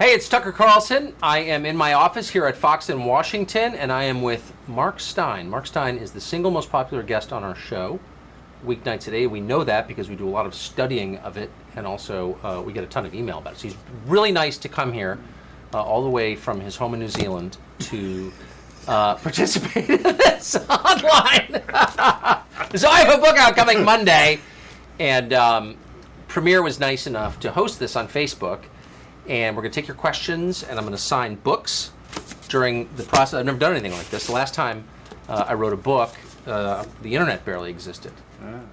Hey, it's Tucker Carlson. I am in my office here at Fox in Washington, and I am with Mark Steyn. Mark Steyn is the single most popular guest on our show, weeknights at 8. We know that because we do a lot of studying of it, and also we get a ton of email about it. So he's really nice to come here all the way from his home in New Zealand to participate in this online. So I have a book out coming Monday, and Premier was nice enough to host this on Facebook. And we're going to take your questions, and I'm going to sign books during the process. I've never done anything like this. The last time I wrote a book, the internet barely existed.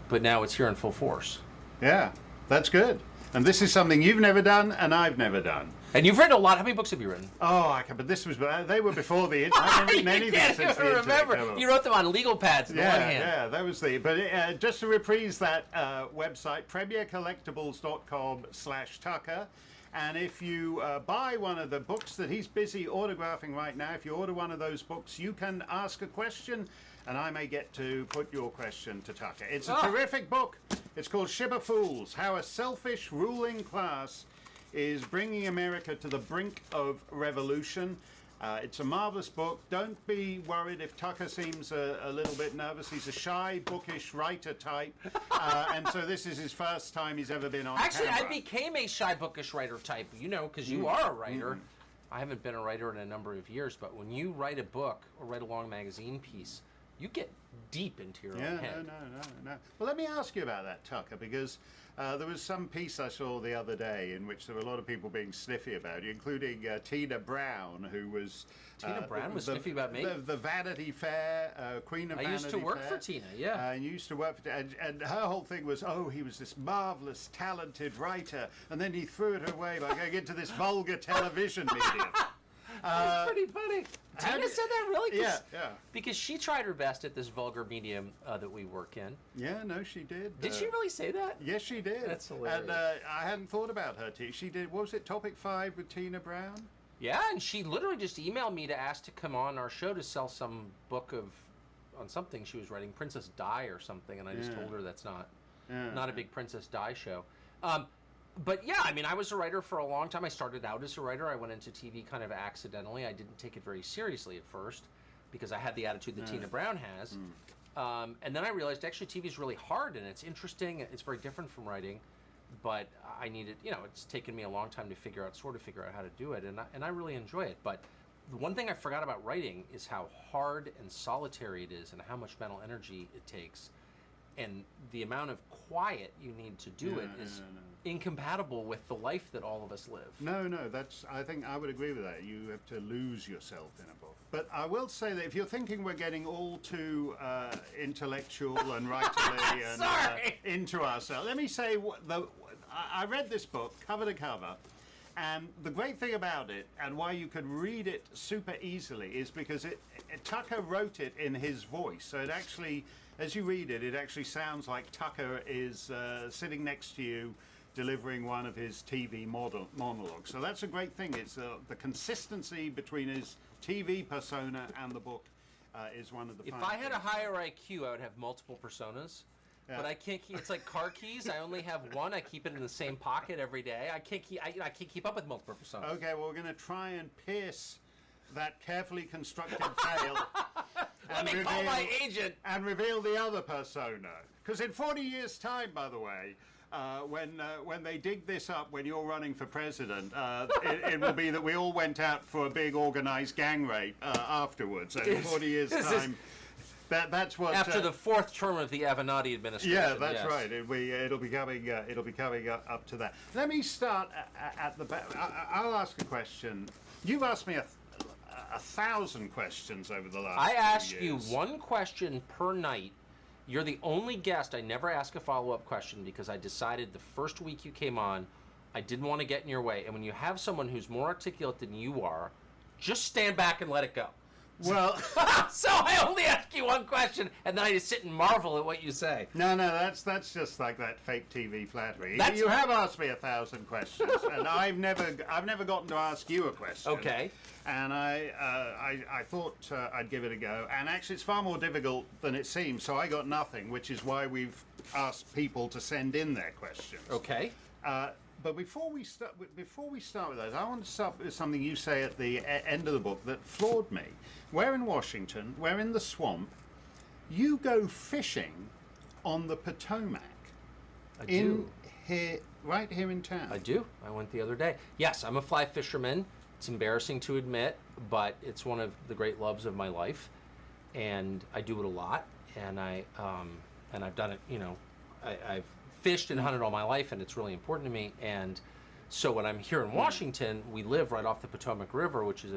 But now it's here in full force. Yeah, that's good. And this is something you've never done, and I've never done. And you've written a lot. How many books have you written? Oh, I can, but they were before the internet. I haven't written anything since the internet. Remember, you wrote them on legal pads in one hand. Yeah, that was the. But just to reprise that website, premiercollectibles.com/Tucker. And if you buy one of the books that he's busy autographing right now, if you order one of those books, you can ask a question, and I may get to put your question to Tucker. It's a terrific book. It's called Shiba Fools, How a Selfish Ruling Class is Bringing America to the Brink of Revolution. It's a marvelous book. Don't be worried if Tucker seems a little bit nervous. He's a shy, bookish writer type, and so this is his first time he's ever been on Actually, camera. I became a shy, bookish writer type, you know, because you are a writer. I haven't been a writer in a number of years, but when you write a book or write a long magazine piece, you get deep into your own head. No. Well, let me ask you about that, Tucker, because there was some piece I saw the other day in which there were a lot of people being sniffy about you, including Tina Brown, who was... Tina Brown was sniffy about me? The Vanity Fair, Queen of Vanity Fair. I used to work for Tina, yeah. And you used to work for... And her whole thing was, oh, he was this marvelous, talented writer, and then he threw it away by going into this vulgar television medium. That's pretty funny. Tina said that, really? Yeah. Because she tried her best at this vulgar medium that we work in. Yeah, no, she did. Did she really say that? Yes, she did. That's hilarious. And I hadn't thought about her. She did, what was it, Topic 5 with Tina Brown? Yeah, and she literally just emailed me to ask to come on our show to sell some book on something she was writing, Princess Di or something, and I just told her that's not a big Princess Di show. But yeah, I mean, I was a writer for a long time. I started out as a writer. I went into TV kind of accidentally. I didn't take it very seriously at first because I had the attitude that Tina Brown has. And then I realized actually TV is really hard and it's interesting. It's very different from writing, but I needed, it's taken me a long time to figure out how to do it. And I really enjoy it. But the one thing I forgot about writing is how hard and solitary it is and how much mental energy it takes. And the amount of quiet you need to do it is incompatible with the life that all of us live. No, I think I would agree with that. You have to lose yourself in a book. But I will say that if you're thinking we're getting all too intellectual and writerly and into ourselves, let me say, I read this book cover to cover, and the great thing about it, and why you could read it super easily, is because Tucker wrote it in his voice. So it actually, as you read it, it actually sounds like Tucker is sitting next to you, delivering one of his TV monologues. So that's a great thing. It's the consistency between his TV persona and the book is one of the. If I had a higher IQ, I would have multiple personas. Yeah. But I can't keep. It's like car keys. I only have one. I keep it in the same pocket every day. I can't keep. I can't keep up with multiple personas. Okay, well, we're going to try and pierce that carefully constructed veil. Let me call my agent and reveal the other persona. Because in 40 years' time, by the way, when they dig this up, when you're running for president, it will be that we all went out for a big organized gang rape afterwards. And in 40 years' time. That's what after the fourth term of the Avenatti administration. Yeah, that's right. It'll be coming up to that. Let me start at the back. I'll ask a question. You've asked me 1,000 questions over the last. I ask few years. you one question per night. You're the only guest I never ask a follow-up question because I decided the first week you came on, I didn't want to get in your way. And when you have someone who's more articulate than you are, just stand back and let it go. Well, so I only ask you one question, and then I just sit and marvel at what you say. No, that's just like that fake TV flattery. You have asked me 1,000 questions, and I've never gotten to ask you a question. Okay. And I thought I'd give it a go, and actually it's far more difficult than it seems. So I got nothing, which is why we've asked people to send in their questions. Okay. But before we start with that, I want to start with something you say at the end of the book that floored me. We're in Washington. We're in the swamp. You go fishing on the Potomac. I do. Right here in town. I do. I went the other day. Yes, I'm a fly fisherman. It's embarrassing to admit, but it's one of the great loves of my life, and I do it a lot. And I've done it. You know, I've fished and hunted all my life, and it's really important to me. And so when I'm here in Washington, we live right off the Potomac River, which is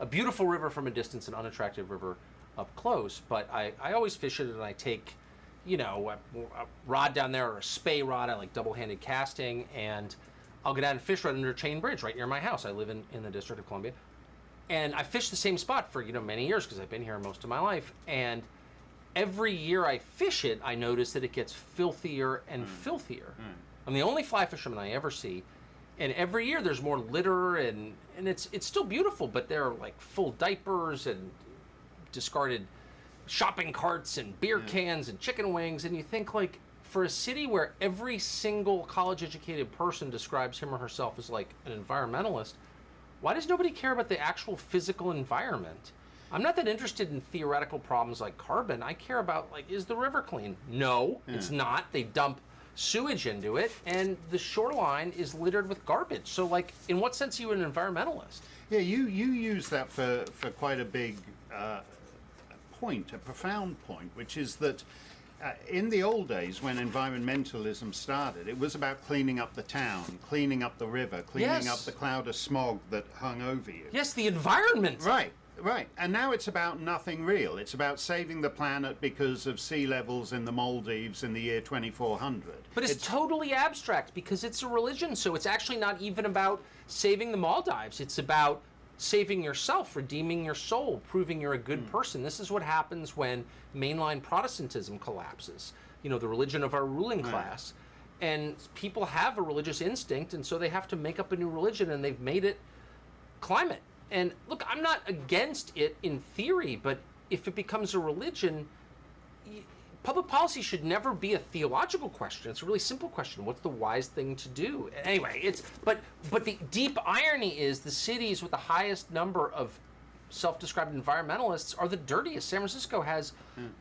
a beautiful river from a distance, an unattractive river up close. But I always fish it, and I take, you know, a rod down there or a spey rod. I like double-handed casting, and I'll go down and fish right under Chain Bridge, right near my house. I live in the District of Columbia, and I fished the same spot for, you know, many years because I've been here most of my life. And every year I fish it, I notice that it gets filthier and filthier. I'm the only fly fisherman I ever see, and every year there's more litter, and it's still beautiful, but there are like full diapers and discarded shopping carts and beer cans and chicken wings, and you think, like, for a city where every single college-educated person describes him or herself as like an environmentalist, why does nobody care about the actual physical environment? I'm not that interested in theoretical problems like carbon. I care about, like, is the river clean? No, it's not. They dump sewage into it, and the shoreline is littered with garbage. So, like, in what sense are you an environmentalist? Yeah, you use that for quite a big point, a profound point, which is that in the old days when environmentalism started, it was about cleaning up the town, cleaning up the river, cleaning up the cloud of smog that hung over you. Yes, the environment. Right. Right, and now it's about nothing real. It's about saving the planet because of sea levels in the Maldives in the year 2400. But it's totally abstract because it's a religion, so it's actually not even about saving the Maldives. It's about saving yourself, redeeming your soul, proving you're a good person. This is what happens when mainline Protestantism collapses. You know, the religion of our ruling class. And people have a religious instinct, and so they have to make up a new religion, and they've made it climate. And look, I'm not against it in theory, but if it becomes a religion, public policy should never be a theological question. It's a really simple question. What's the wise thing to do? Anyway, but the deep irony is the cities with the highest number of self-described environmentalists are the dirtiest. San Francisco has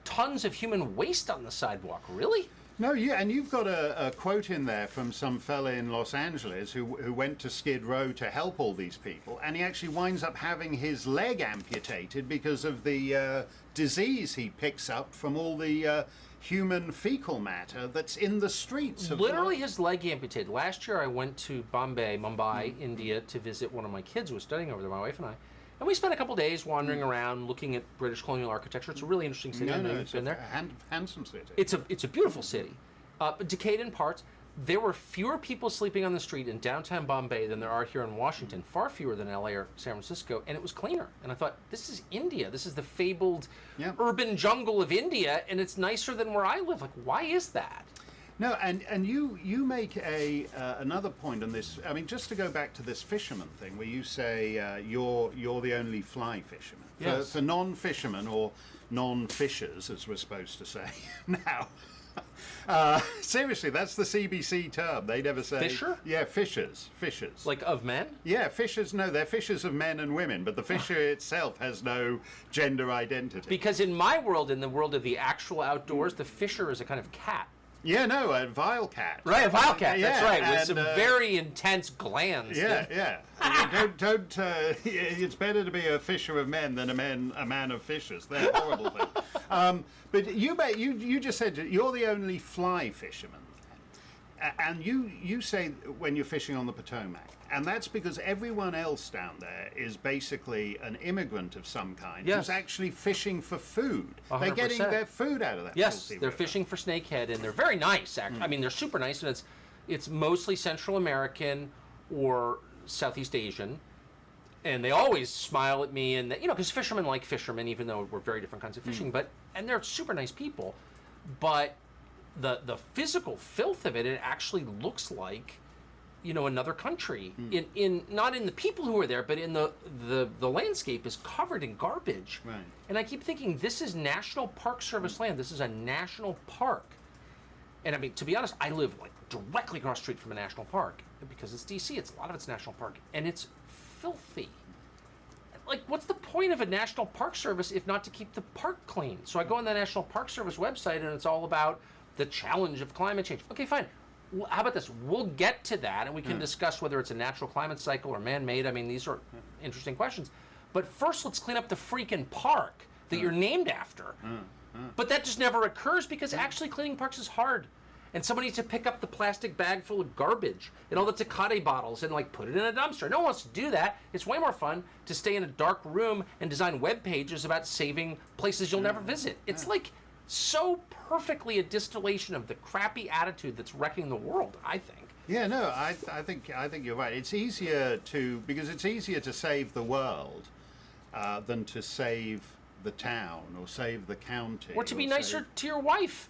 tons of human waste on the sidewalk. Really? No, and you've got a quote in there from some fella in Los Angeles who went to Skid Row to help all these people, and he actually winds up having his leg amputated because of the disease he picks up from all the human fecal matter that's in the streets. Literally his leg amputated. Last year I went to Mumbai, India, to visit one of my kids who was studying over there, my wife and I. And we spent a couple days wandering around, looking at British colonial architecture. It's a really interesting city. It's a handsome city. It's a beautiful city, decayed in parts. There were fewer people sleeping on the street in downtown Bombay than there are here in Washington, far fewer than LA or San Francisco, and it was cleaner. And I thought, this is India. This is the fabled urban jungle of India, and it's nicer than where I live. Like, why is that? No, and you make another point on this. I mean, just to go back to this fisherman thing, where you say you're the only fly fisherman. Yes. For non-fishermen or non-fishers, as we're supposed to say now. Seriously, that's the CBC term. They never say fisher. Yeah, fishers. Like of men? Yeah, fishers. No, they're fishers of men and women, but the fisher itself has no gender identity. Because in my world, in the world of the actual outdoors, the fisher is a kind of cat. Yeah, no, a vile cat. Right, a vile cat. That's right, with some very intense glands. Yeah. Don't. It's better to be a fisher of men than a man of fishers. They're horrible things. But you just said you're the only fly fisherman, and you say when you're fishing on the Potomac. And that's because everyone else down there is basically an immigrant of some kind who's actually fishing for food. 100%. They're getting their food out of that. Yes, they're fishing for snakehead, and they're very nice. I mean, they're super nice, and it's mostly Central American or Southeast Asian. And they always smile at me, and because fishermen like fishermen, even though we're very different kinds of fishing. And they're super nice people. But the physical filth of it actually looks like another country. Not in the people who are there, but in the landscape is covered in garbage. Right. And I keep thinking, this is National Park Service land. This is a national park. And I mean, to be honest, I live like directly across the street from a national park. Because it's DC, a lot of it's national park. And it's filthy. Like, what's the point of a National Park Service if not to keep the park clean? So I go on the National Park Service website, and it's all about the challenge of climate change. Okay, fine. How about this? We'll get to that, and we can discuss whether it's a natural climate cycle or man-made. I mean, these are interesting questions. But first, let's clean up the freaking park that you're named after. But that just never occurs because actually cleaning parks is hard. And somebody needs to pick up the plastic bag full of garbage and all the Tecate bottles and like put it in a dumpster. No one wants to do that. It's way more fun to stay in a dark room and design web pages about saving places you'll never visit. It's like so perfectly a distillation of the crappy attitude that's wrecking the world, I think. Yeah, no, I think you're right. It's easier because it's easier to save the world than to save the town or save the county. Or to be nicer to your wife.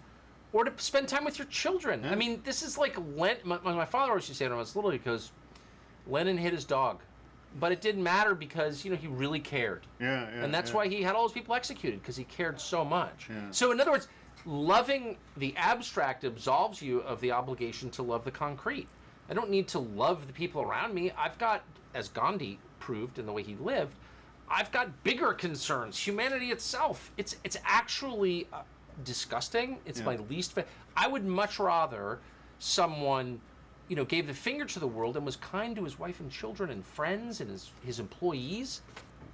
Or to spend time with your children. I mean, this is like my father always used to say when I was little, he goes, Lenin hit his dog. But it didn't matter because, he really cared. And that's why he had all those people executed, because he cared so much. So in other words, loving the abstract absolves you of the obligation to love the concrete. I don't need to love the people around me. I've got, as Gandhi proved in the way he lived, I've got bigger concerns. Humanity itself. It's actually... disgusting. It's my least favorite. I would much rather someone, gave the finger to the world and was kind to his wife and children and friends and his employees.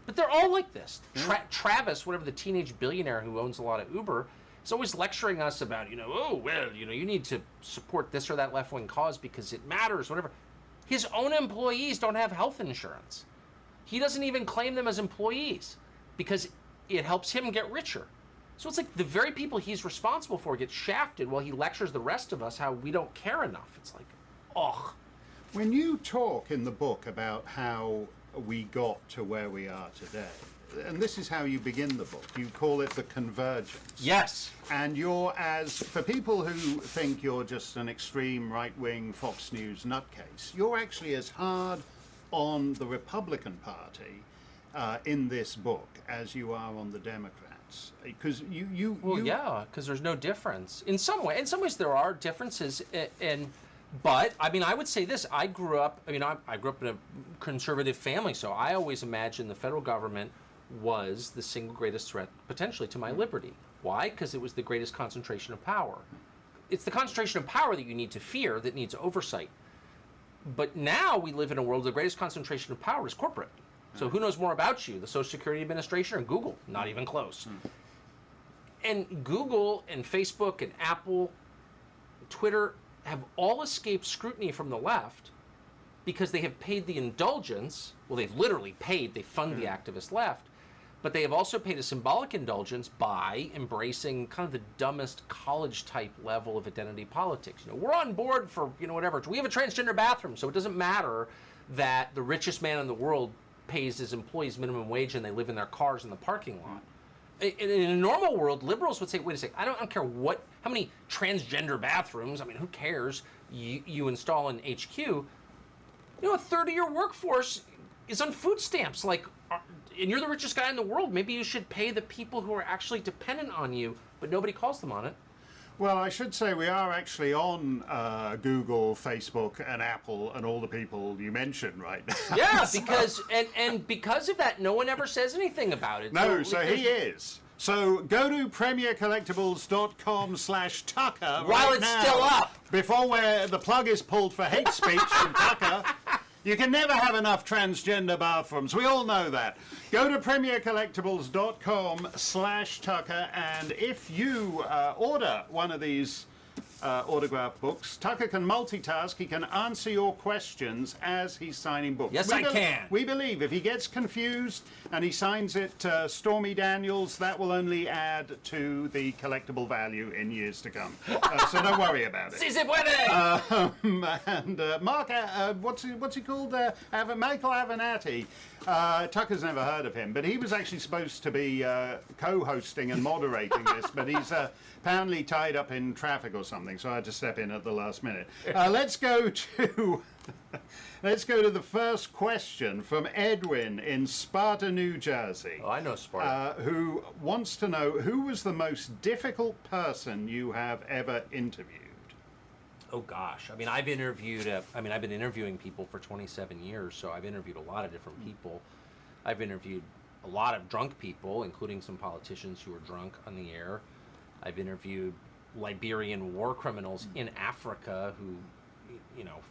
But they're all like this. Travis, whatever the teenage billionaire who owns a lot of Uber, is always lecturing us about, you need to support this or that left-wing cause because it matters, whatever. His own employees don't have health insurance. He doesn't even claim them as employees because it helps him get richer. So it's like the very people he's responsible for get shafted while he lectures the rest of us how we don't care enough. It's like, ugh. When you talk in the book about how we got to where we are today, and this is how you begin the book, you call it the convergence. Yes. And for people who think you're just an extreme right-wing Fox News nutcase, you're actually as hard on the Republican Party in this book as you are on the Democrats. Because because there's no difference in some ways there are differences, but I mean I would say this: I grew up in a conservative family, so I always imagined the federal government was the single greatest threat potentially to my liberty. Why? Because it was the greatest concentration of power. It's the concentration of power that you need to fear that needs oversight. But now we live in a world where the greatest concentration of power is corporate. So who knows more about you, the Social Security Administration or Google? Not even close. And Google and Facebook and Apple, Twitter have all escaped scrutiny from the left because they have paid the indulgence. Well, they've literally paid. They fund the activist left. But they have also paid a symbolic indulgence by embracing kind of the dumbest college-type level of identity politics. We're on board for, whatever. We have a transgender bathroom, so it doesn't matter that the richest man in the world pays his employees minimum wage and they live in their cars in the parking lot. In a normal world, liberals would say, wait a second, I don't care how many transgender bathrooms, I mean, who cares, you install in HQ. A third of your workforce is on food stamps, and you're the richest guy in the world. Maybe you should pay the people who are actually dependent on you, but nobody calls them on it. Well, I should say we are actually on Google, Facebook, and Apple, and all the people you mentioned right now. Yeah, because and because of that, no one ever says anything about it. No, so he is. So go to premiercollectibles.com/Tucker while it's now, still up. Before the plug is pulled for hate speech from Tucker. You can never have enough transgender bathrooms. We all know that. Go to premiercollectibles.com/Tucker, and if you order one of these autograph books, Tucker can multitask. He can answer your questions as he's signing books. Yes, I can. We believe if he gets confused and he signs it Stormy Daniels, that will only add to the collectible value in years to come. So don't worry about it. Si se puede! And Mark, what's he called? Michael Avenatti. Tucker's never heard of him, but he was actually supposed to be co-hosting and moderating this, but he's apparently tied up in traffic or something, so I had to step in at the last minute. Let's go to the first question from Edwin in Sparta, New Jersey. Oh, I know Sparta. Who wants to know who was the most difficult person you have ever interviewed? Oh gosh, I mean, I've been interviewing people for 27 years, so I've interviewed a lot of different people. I've interviewed a lot of drunk people, including some politicians who were drunk on the air. I've interviewed Liberian war criminals in Africa who,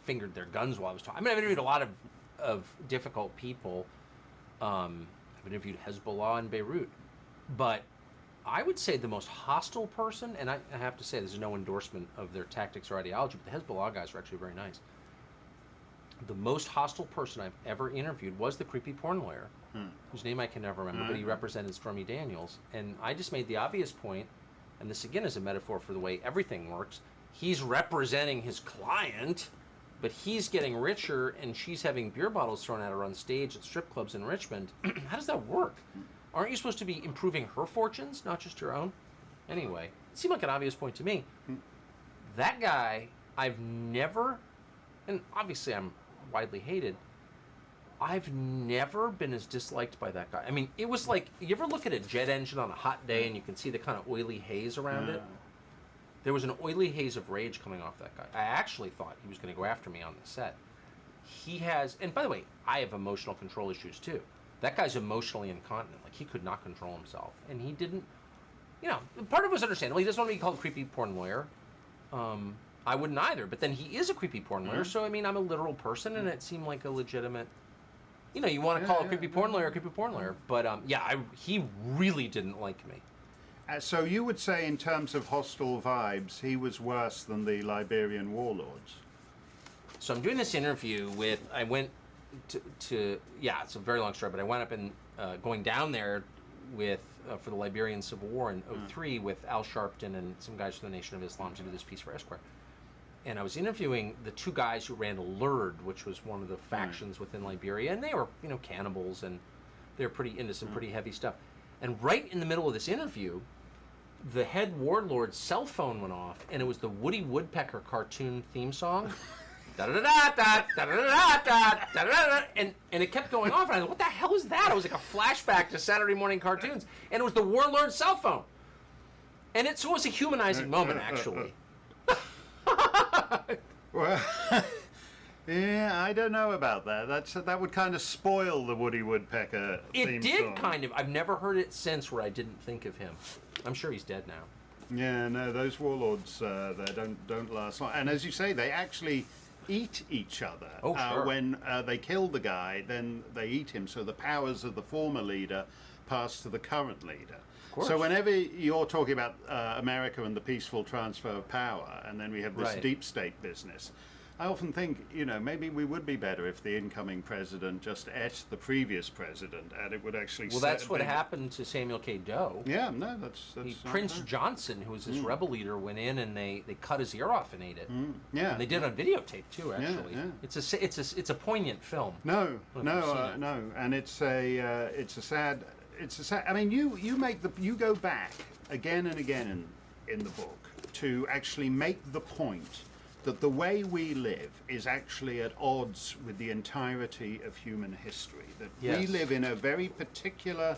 fingered their guns while I was talking. I mean, I've interviewed a lot of difficult people. I've interviewed Hezbollah in Beirut, but I would say the most hostile person, and I have to say this is no endorsement of their tactics or ideology, but the Hezbollah guys are actually very nice. The most hostile person I've ever interviewed was the creepy porn lawyer, whose name I can never remember, but he represented Stormy Daniels. And I just made the obvious point, and this again is a metaphor for the way everything works. He's representing his client, but he's getting richer, and she's having beer bottles thrown at her on stage at strip clubs in Richmond. How does that work? Aren't you supposed to be improving her fortunes, not just your own? Anyway, it seemed like an obvious point to me. That guy, I've never, and obviously I'm widely hated, I've never been as disliked by that guy. I mean, it was like, you ever look at a jet engine on a hot day and you can see the kind of oily haze around it? There was an oily haze of rage coming off that guy. I actually thought he was going to go after me on the set. He has, and by the way, I have emotional control issues too. That guy's emotionally incontinent. Like, he could not control himself. And he didn't, part of it was understandable. He doesn't want to be called a creepy porn lawyer. I wouldn't either. But then he is a creepy porn lawyer. So, I mean, I'm a literal person, and it seemed like a legitimate, you want to call a creepy porn lawyer a creepy porn lawyer. But, he really didn't like me. So you would say, in terms of hostile vibes, he was worse than the Liberian warlords? So I'm doing this interview I went to it's a very long story, but I wound up going down there with for the Liberian Civil War in '03 with Al Sharpton and some guys from the Nation of Islam to do this piece for Esquire. And I was interviewing the two guys who ran Lurd, which was one of the factions within Liberia, and they were, cannibals, and they're pretty into some pretty heavy stuff. And right in the middle of this interview, the head warlord's cell phone went off, and it was the Woody Woodpecker cartoon theme song. And it kept going off, and I thought, what the hell is that? It was like a flashback to Saturday morning cartoons, and it was the warlord's cell phone. And it was a humanizing moment, actually. Well, yeah, I don't know about that. That would kind of spoil the Woody Woodpecker theme It did song. kind of. I've never heard it since where I didn't think of him. I'm sure he's dead now. Yeah, no, those warlords they don't last long. And as you say, they actually eat each other. Oh, sure. When they kill the guy, then they eat him. So the powers of the former leader pass to the current leader. So whenever you're talking about America and the peaceful transfer of power, and then we have this deep state business, I often think, maybe we would be better if the incoming president just ate the previous president, and it would actually. Well, that's what happened to Samuel K. Doe. Yeah, no, that's Prince Johnson, who was this rebel leader, went in and they cut his ear off and ate it. Yeah, and they did it on videotape too. Actually, it's a poignant film. No, and it's a sad. I mean, you go back again and again in the book to actually make the point that the way we live is actually at odds with the entirety of human history. That we live in a very particular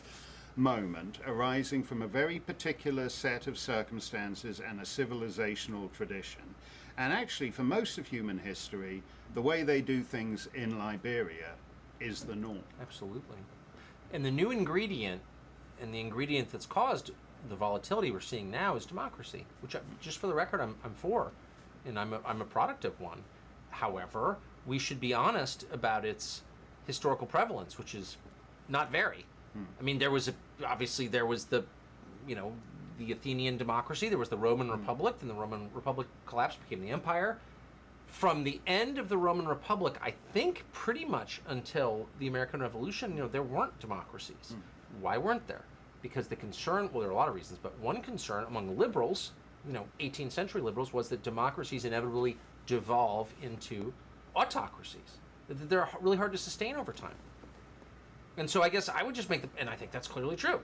moment arising from a very particular set of circumstances and a civilizational tradition. And actually, for most of human history, the way they do things in Liberia is the norm. Absolutely. And the new ingredient, and the ingredient that's caused the volatility we're seeing now, is democracy, which, just for the record, I'm for. And I'm a product of one. However, we should be honest about its historical prevalence, which is not very. I mean, obviously there was the Athenian democracy, there was the Roman Republic, then the Roman Republic collapsed, became the empire. From the end of the Roman Republic, I think pretty much until the American Revolution, there weren't democracies. Why weren't there? Because the concern, well, there are a lot of reasons, but one concern among liberals, 18th century liberals, was that democracies inevitably devolve into autocracies. They're really hard to sustain over time. And so I guess I would just and I think that's clearly true.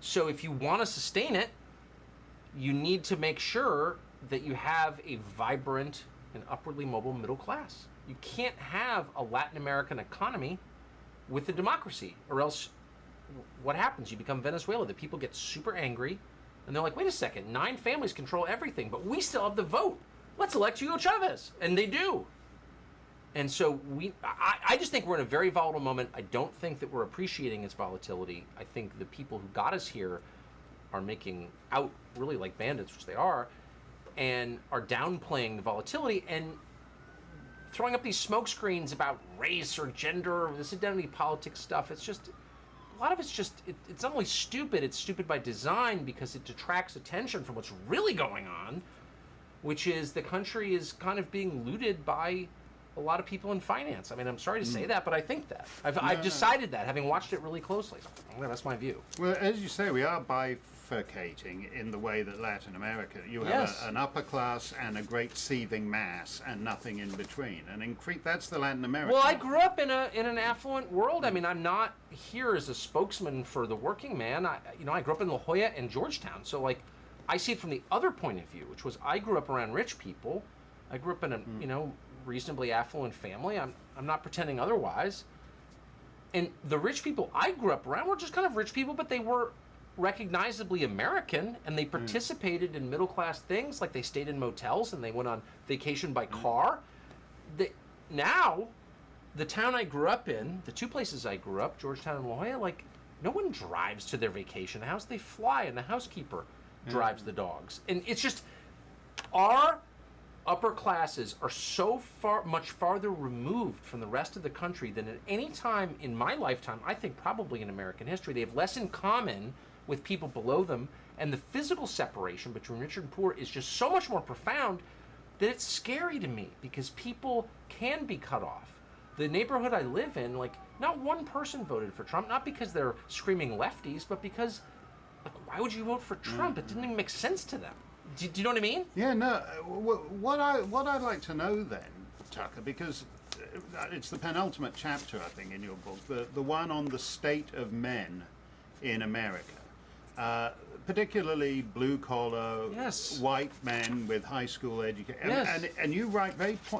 So if you want to sustain it, you need to make sure that you have a vibrant and upwardly mobile middle class. You can't have a Latin American economy with a democracy, or else what happens? You become Venezuela. The people get super angry, and they're like, wait a second, 9 families control everything, but we still have the vote. let's elect Hugo Chavez. And they do. And so I just think we're in a very volatile moment. I don't think that we're appreciating its volatility. I think the people who got us here are making out really like bandits, which they are, and are downplaying the volatility and throwing up these smoke screens about race or gender or this identity politics stuff. It's just, a lot of it's just, it's not only stupid, it's stupid by design because it detracts attention from what's really going on, which is the country is kind of being looted by a lot of people in finance. I mean, I'm sorry to say that, but I think that. I've decided that, having watched it really closely. Well, that's my view. Well, as you say, we are bifurcating in the way that Latin America, you have an upper class and a great seething mass and nothing in between. And in Crete, that's the Latin American. Well, I grew up in an affluent world. I mean, I'm not here as a spokesman for the working man. I grew up in La Jolla and Georgetown. So, like, I see it from the other point of view, which was I grew up around rich people. I grew up in a, reasonably affluent family. I'm not pretending otherwise. And the rich people I grew up around were just kind of rich people, but they were recognizably American, and they participated in middle-class things, like they stayed in motels and they went on vacation by car. Now, the town I grew up in, the two places I grew up, Georgetown and La Jolla, like, no one drives to their vacation house. They fly, and the housekeeper drives the dogs. And it's just, our upper classes are so much farther removed from the rest of the country than at any time in my lifetime, I think probably in American history. They have less in common with people below them, and the physical separation between rich and poor is just so much more profound that it's scary to me, because people can be cut off. The neighborhood I live in, like, not one person voted for Trump, not because they're screaming lefties, but because, like, why would you vote for Trump? It didn't even make sense to them. Do you know what I mean? Yeah, no. What I'd like to know then, Tucker, because it's the penultimate chapter, I think, in your book, the one on the state of men in America, particularly blue-collar, white men with high school education. And you write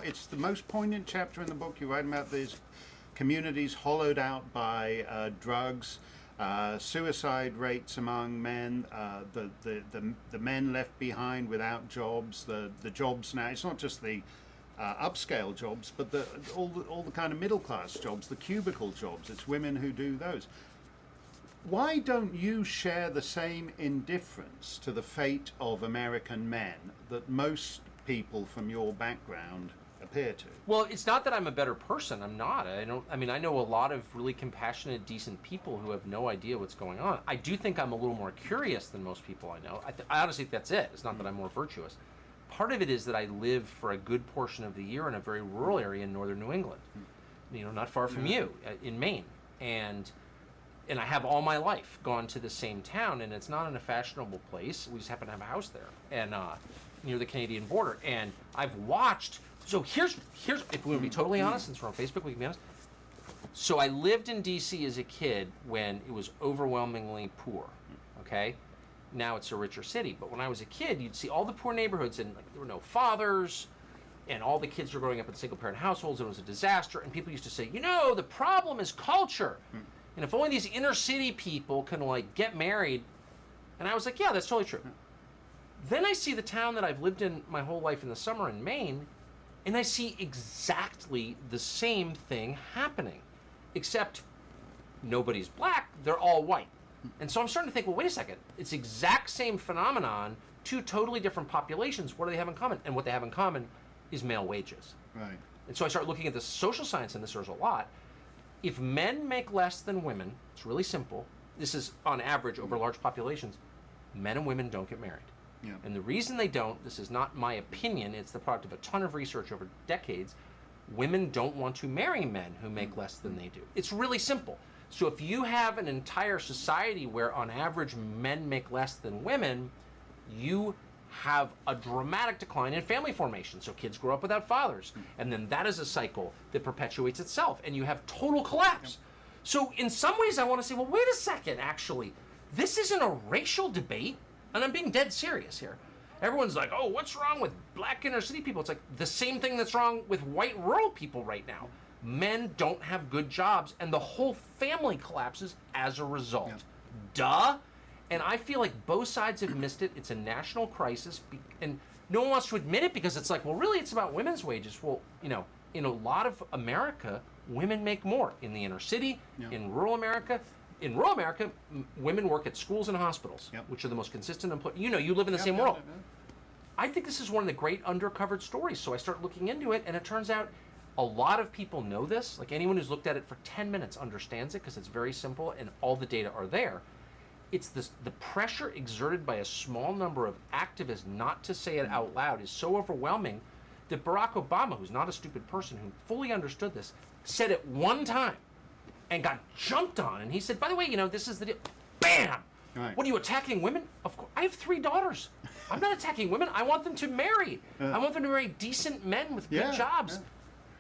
it's the most poignant chapter in the book. You write about these communities hollowed out by drugs, suicide rates among men, the men left behind without jobs, the jobs now. It's not just the upscale jobs, but all the kind of middle class jobs, the cubicle jobs. It's women who do those. Why don't you share the same indifference to the fate of American men that most people from your background appear to? Well, it's not that I'm a better person. I'm not. I know a lot of really compassionate, decent people who have no idea what's going on. I do think I'm a little more curious than most people I know. I honestly think that's it. It's not that I'm more virtuous. Part of it is that I live for a good portion of the year in a very rural area in northern New England. Not far from you, in Maine. And I have all my life gone to the same town, and it's not in a fashionable place. We just happen to have a house there, and near the Canadian border. And I've watched. So here's if we want to be totally honest, since we're on Facebook, we can be honest. So I lived in D.C. as a kid when it was overwhelmingly poor. Okay, now it's a richer city. But when I was a kid, you'd see all the poor neighborhoods, and there were no fathers, and all the kids were growing up in single-parent households, and it was a disaster. And people used to say, the problem is culture. And if only these inner city people can, like, get married. And I was like, yeah, that's totally true. Then I see the town that I've lived in my whole life in the summer in Maine, and I see exactly the same thing happening, except nobody's black, they're all white. And so I'm starting to think, well, wait a second. It's the exact same phenomenon, two totally different populations. What do they have in common? And what they have in common is male wages. Right. And so I start looking at the social science in this. There's a lot. If men make less than women, it's really simple. This is on average over large populations. Men and women don't get married. Yeah. And the reason they don't, this is not my opinion, it's the product of a ton of research over decades. Women don't want to marry men who make less than they do. It's really simple. So if you have an entire society where on average men make less than women, you have a dramatic decline in family formation. So kids grow up without fathers. And then that is a cycle that perpetuates itself. And you have total collapse. So in some ways I want to say, well, wait a second, actually. This isn't a racial debate. And I'm being dead serious here. Everyone's like, oh, what's wrong with black inner city people? It's like the same thing that's wrong with white rural people right now. Men don't have good jobs, and the whole family collapses as a result. Duh. And I feel like both sides have missed it. It's a national crisis. And no one wants to admit it because it's like, well, really, it's about women's wages. Well, you know, in a lot of America, women make more in the inner city, in rural America. In rural America, women work at schools and hospitals, which are the most consistent employees. You know, you live in the same world. I think this is one of the great undercovered stories. So I start looking into it, and it turns out a lot of people know this. Like anyone who's looked at it for 10 minutes understands it because it's very simple and all the data are there. It's this, the pressure exerted by a small number of activists not to say it out loud is so overwhelming that Barack Obama, who's not a stupid person, who fully understood this, said it one time and got jumped on. And he said, by the way, you know, this is the deal. Bam! Right. What, are you attacking women? Of course. I have 3 daughters. I'm not attacking women. I want them to marry. I want them to marry decent men with good jobs.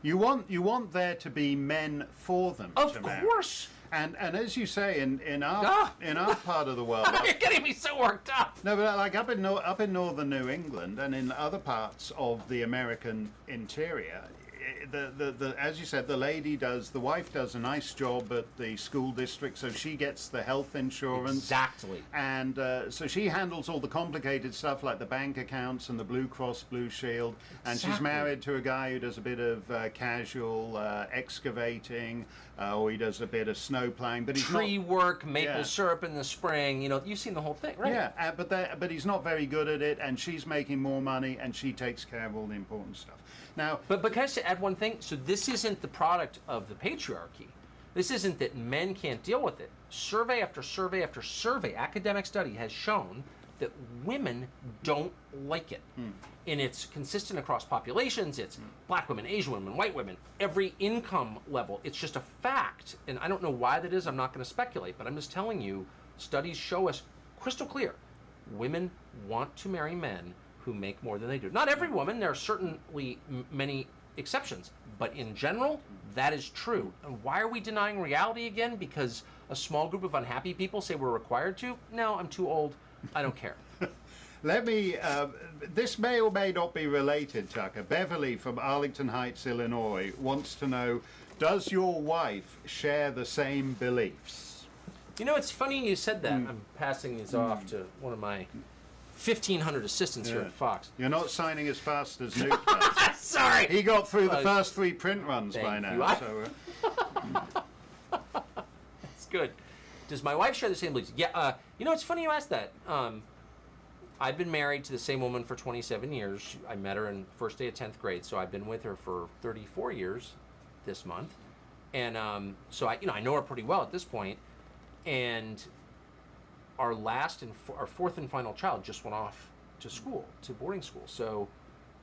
You want there to be men for them to marry. Of course. And as you say, in our part of the world, you're getting me so worked up. No, but like up in northern New England and in other parts of the American interior, as you said, the wife does a nice job at the school district, so she gets the health insurance. Exactly. And so she handles all the complicated stuff like the bank accounts and the Blue Cross Blue Shield. And she's married to a guy who does a bit of casual excavating, or he does a bit of snow plowing. But he's tree work, maple syrup in the spring. You know, you've seen the whole thing, right? Yeah, but he's not very good at it, and she's making more money, and she takes care of all the important stuff. Now, but can I add one thing? So this isn't the product of the patriarchy. This isn't that men can't deal with it. Survey after survey after survey, academic study has shown that women don't like it. And it's consistent across populations. It's black women, Asian women, white women, every income level. It's just a fact. And I don't know why that is. I'm not going to speculate, but I'm just telling you, studies show us crystal clear. Women want to marry men who make more than they do. Not every woman, there are certainly many exceptions, but in general, that is true. And why are we denying reality again? Because a small group of unhappy people say we're required to? No, I'm too old. I don't care. Let me, this may or may not be related, Tucker. Beverly from Arlington Heights, Illinois, wants to know, does your wife share the same beliefs? You know, it's funny you said that. I'm passing these off to one of my 1,500 assistants here at Fox. You're not signing as fast as Nuke does. Sorry! He got through the first 3 print runs by now. That's good. Does my wife share the same beliefs? Yeah, you know, it's funny you asked that. I've been married to the same woman for 27 years. I met her in first day of 10th grade, so I've been with her for 34 years this month. And so I know her pretty well at this point. And our fourth and final child just went off to boarding school. So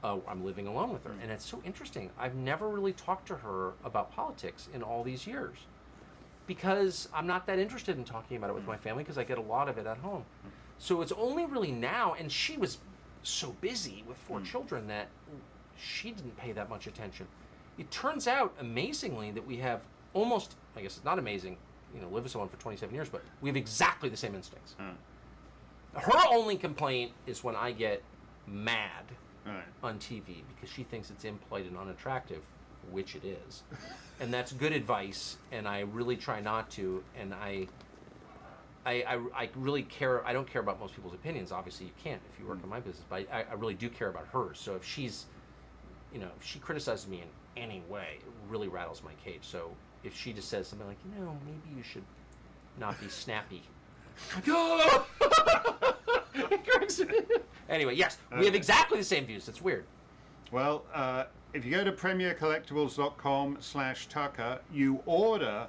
I'm living alone with her. And it's so interesting. I've never really talked to her about politics in all these years because I'm not that interested in talking about it with my family because I get a lot of it at home. So it's only really now, and she was so busy with 4 children that she didn't pay that much attention. It turns out, amazingly, that we have almost, I guess it's not amazing, live with someone for 27 years, but we have exactly the same instincts. Her only complaint is when I get mad on TV because she thinks it's impolite and unattractive, which it is. And that's good advice, and I really try not to, and I really care. I don't care about most people's opinions. Obviously, you can't if you work in my business, but I really do care about hers. So if she's, if she criticizes me in any way, it really rattles my cage. So if she just says something like, maybe you should not be snappy. Anyway, yes, we have exactly the same views. It's weird. Well, if you go to premiercollectibles.com/Tucker, you order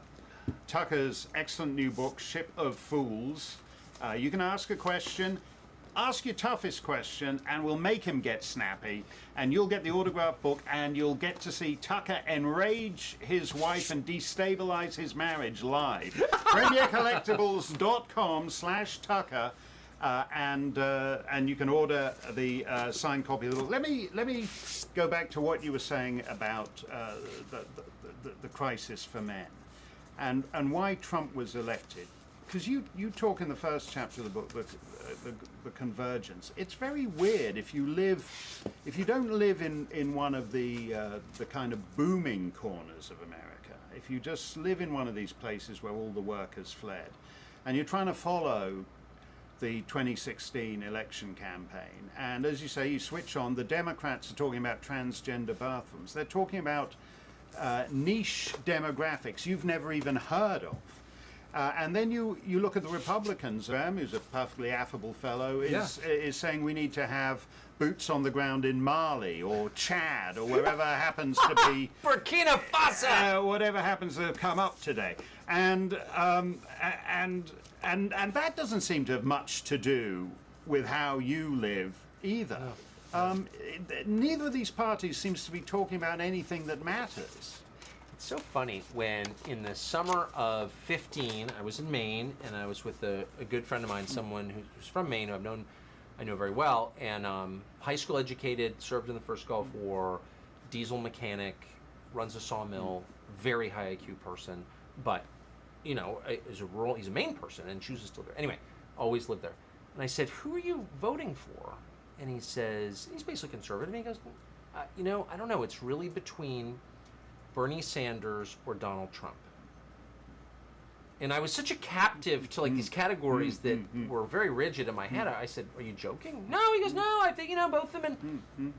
Tucker's excellent new book, Ship of Fools. You can ask a question. Ask your toughest question, and we'll make him get snappy. And you'll get the autographed book, and you'll get to see Tucker enrage his wife and destabilize his marriage live. premiercollectibles.com/Tucker, and you can order the signed copy of the book. Let me go back to what you were saying about the crisis for men, and why Trump was elected. Because you talk in the first chapter of the book, the convergence. It's very weird if you don't live in one of the kind of booming corners of America. If you just live in one of these places where all the workers fled, and you're trying to follow the 2016 election campaign. And as you say, you switch on, the Democrats are talking about transgender bathrooms. They're talking about niche demographics you've never even heard of. And then you look at the Republicans, who's a perfectly affable fellow, is saying we need to have boots on the ground in Mali or Chad or wherever happens to be Burkina Faso, whatever happens to have come up today, and that doesn't seem to have much to do with how you live either. Neither of these parties seems to be talking about anything that matters. It's so funny when in the summer of 15, I was in Maine and I was with a good friend of mine, someone who's from Maine, who I know very well, and high school educated, served in the first Gulf War, diesel mechanic, runs a sawmill, very high IQ person, but he's a Maine person and chooses to live there. Anyway, always lived there. And I said, "Who are you voting for?" And he says, he's basically conservative. And he goes, I don't know. It's really between Bernie Sanders or Donald Trump. And I was such a captive to these categories that were very rigid in my head. I said, "Are you joking?" No, he goes, "No, I think both of them." And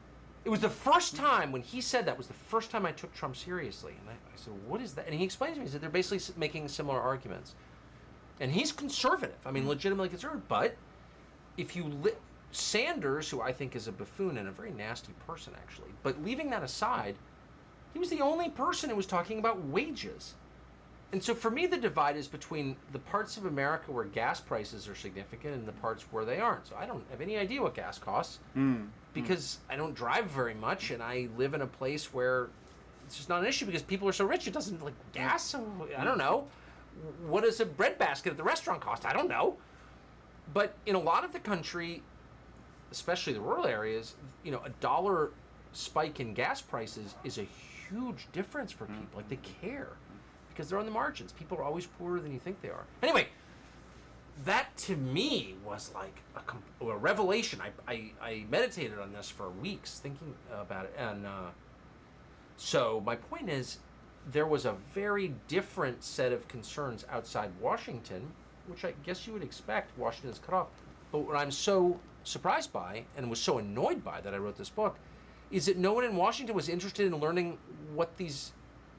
it was the first time when he said that was the first time I took Trump seriously. And I said, "What is that?" And he explained to me, he said they're basically making similar arguments. And he's conservative. I mean, legitimately conservative. But if you Sanders, who I think is a buffoon and a very nasty person, actually, but leaving that aside, he was the only person who was talking about wages. And so for me, the divide is between the parts of America where gas prices are significant and the parts where they aren't. So I don't have any idea what gas costs because I don't drive very much and I live in a place where it's just not an issue because people are so rich. It doesn't like gas. So I don't know. What does a bread basket at the restaurant cost? I don't know. But in a lot of the country, especially the rural areas, a $1 spike in gas prices is a huge difference for people. Like they care. Because they're on the margins. People are always poorer than you think they are. Anyway, that to me was like a revelation. I meditated on this for weeks thinking about it. And so my point is, there was a very different set of concerns outside Washington, which I guess you would expect. Washington is cut off. But what I'm so surprised by and was so annoyed by that I wrote this book is that no one in Washington was interested in learning what these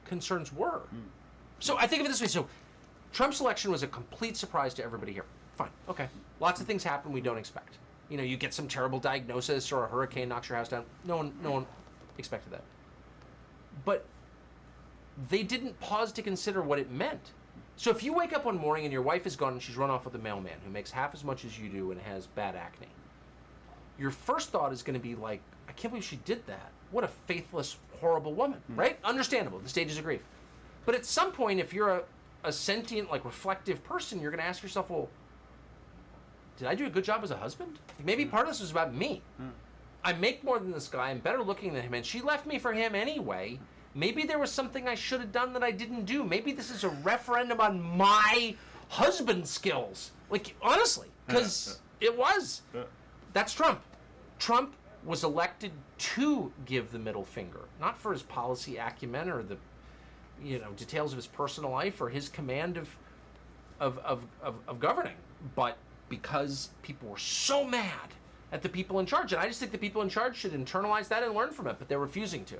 concerns were. So I think of it this way. So Trump's election was a complete surprise to everybody here. Fine. Okay. Lots of things happen we don't expect. You get some terrible diagnosis or a hurricane knocks your house down. No one expected that. But they didn't pause to consider what it meant. So if you wake up one morning and your wife is gone and she's run off with a mailman who makes half as much as you do and has bad acne, your first thought is going to be like, I can't believe she did that. What a faithless, horrible woman, right? Understandable. The stages of grief. But at some point, if you're a sentient, reflective person, you're going to ask yourself, well, did I do a good job as a husband? Maybe part of this was about me. I make more than this guy. I'm better looking than him. And she left me for him anyway. Maybe there was something I should have done that I didn't do. Maybe this is a referendum on my husband skills. Honestly, because it was. That's Trump. Trump was elected to give the middle finger, not for his policy acumen or the details of his personal life or his command of governing, but because people were so mad at the people in charge. And I just think the people in charge should internalize that and learn from it, but they're refusing to.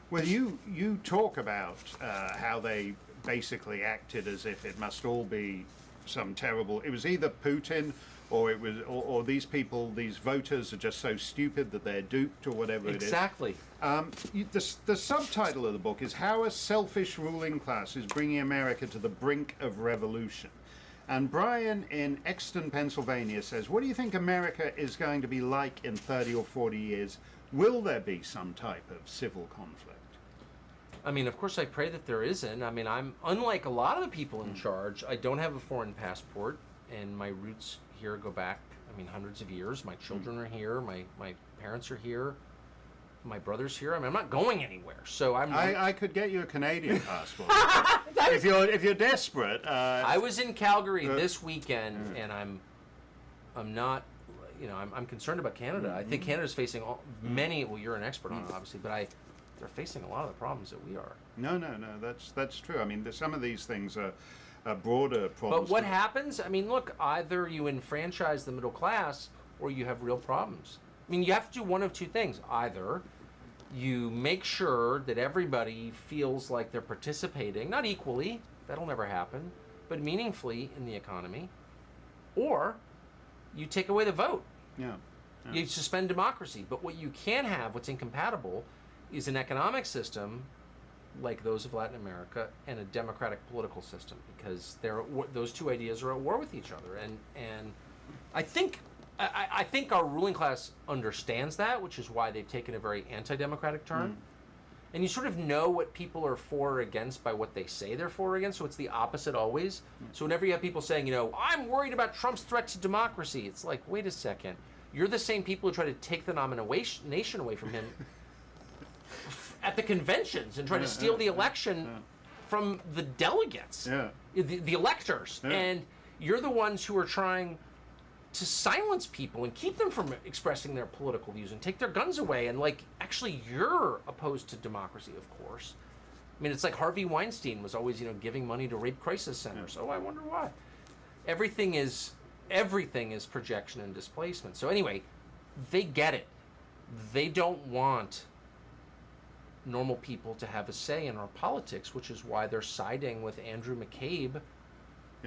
Well, you talk about how they basically acted as if it must all be some terrible... It was either Putin or these people, these voters are just so stupid that they're duped or whatever Exactly. it is. The subtitle of the book is How a Selfish Ruling Class is Bringing America to the Brink of Revolution. And Brian in Exton, Pennsylvania says, what do you think America is going to be like in 30 or 40 years? Will there be some type of civil conflict? I mean, of course, I pray that there isn't. I mean, I'm unlike a lot of the people in charge. I don't have a foreign passport, and my roots here go back, hundreds of years. My children are here. My parents are here. My brother's here. I'm not going anywhere. So I could get you a Canadian passport if you're desperate. I was in Calgary this weekend, and I'm not. I'm concerned about Canada. I think Canada's facing many. Well, you're an expert on it, obviously, but they're facing a lot of the problems that we are. No, that's true. Some of these things are broader problems. But what happens? I mean, look, either you enfranchise the middle class or you have real problems. I mean, you have to do one of two things. Either you make sure that everybody feels like they're participating, not equally, that'll never happen, but meaningfully in the economy, or you take away the vote. Yeah. You suspend democracy. But what you can have, what's incompatible, is an economic system like those of Latin America and a democratic political system, because those two ideas are at war with each other. And I think our ruling class understands that, which is why they've taken a very anti-democratic turn. And you sort of know what people are for or against by what they say they're for or against, so it's the opposite always. So whenever you have people saying, I'm worried about Trump's threat to democracy, it's like, wait a second. You're the same people who try to take the nomination away from him at the conventions and try to steal the election from the delegates, the electors. And you're the ones who are trying to silence people and keep them from expressing their political views and take their guns away. And actually you're opposed to democracy, of course. I mean, it's like Harvey Weinstein was always, giving money to rape crisis centers. Oh, I wonder why. Everything is projection and displacement. So anyway, they get it. They don't want normal people to have a say in our politics, which is why they're siding with Andrew McCabe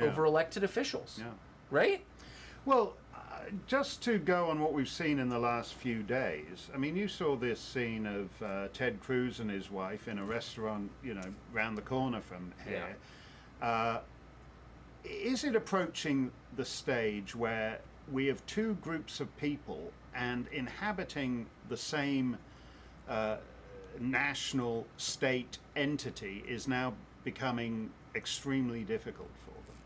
over elected officials. Yeah. Right? Well, just to go on what we've seen in the last few days, I mean, you saw this scene of Ted Cruz and his wife in a restaurant, round the corner from here. Yeah. Is it approaching the stage where we have two groups of people and inhabiting the same national state entity is now becoming extremely difficult for them?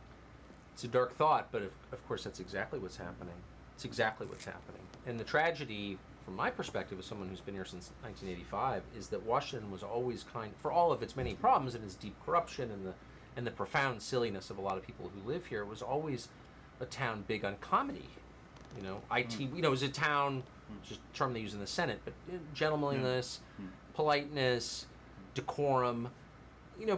It's a dark thought, but of course that's exactly what's happening. It's exactly what's happening. And the tragedy, from my perspective as someone who's been here since 1985, is that Washington was always for all of its many problems and its deep corruption and the profound silliness of a lot of people who live here, was always a town big on comedy. It was a town, just a term they use in the Senate, but gentlemanliness, politeness, decorum.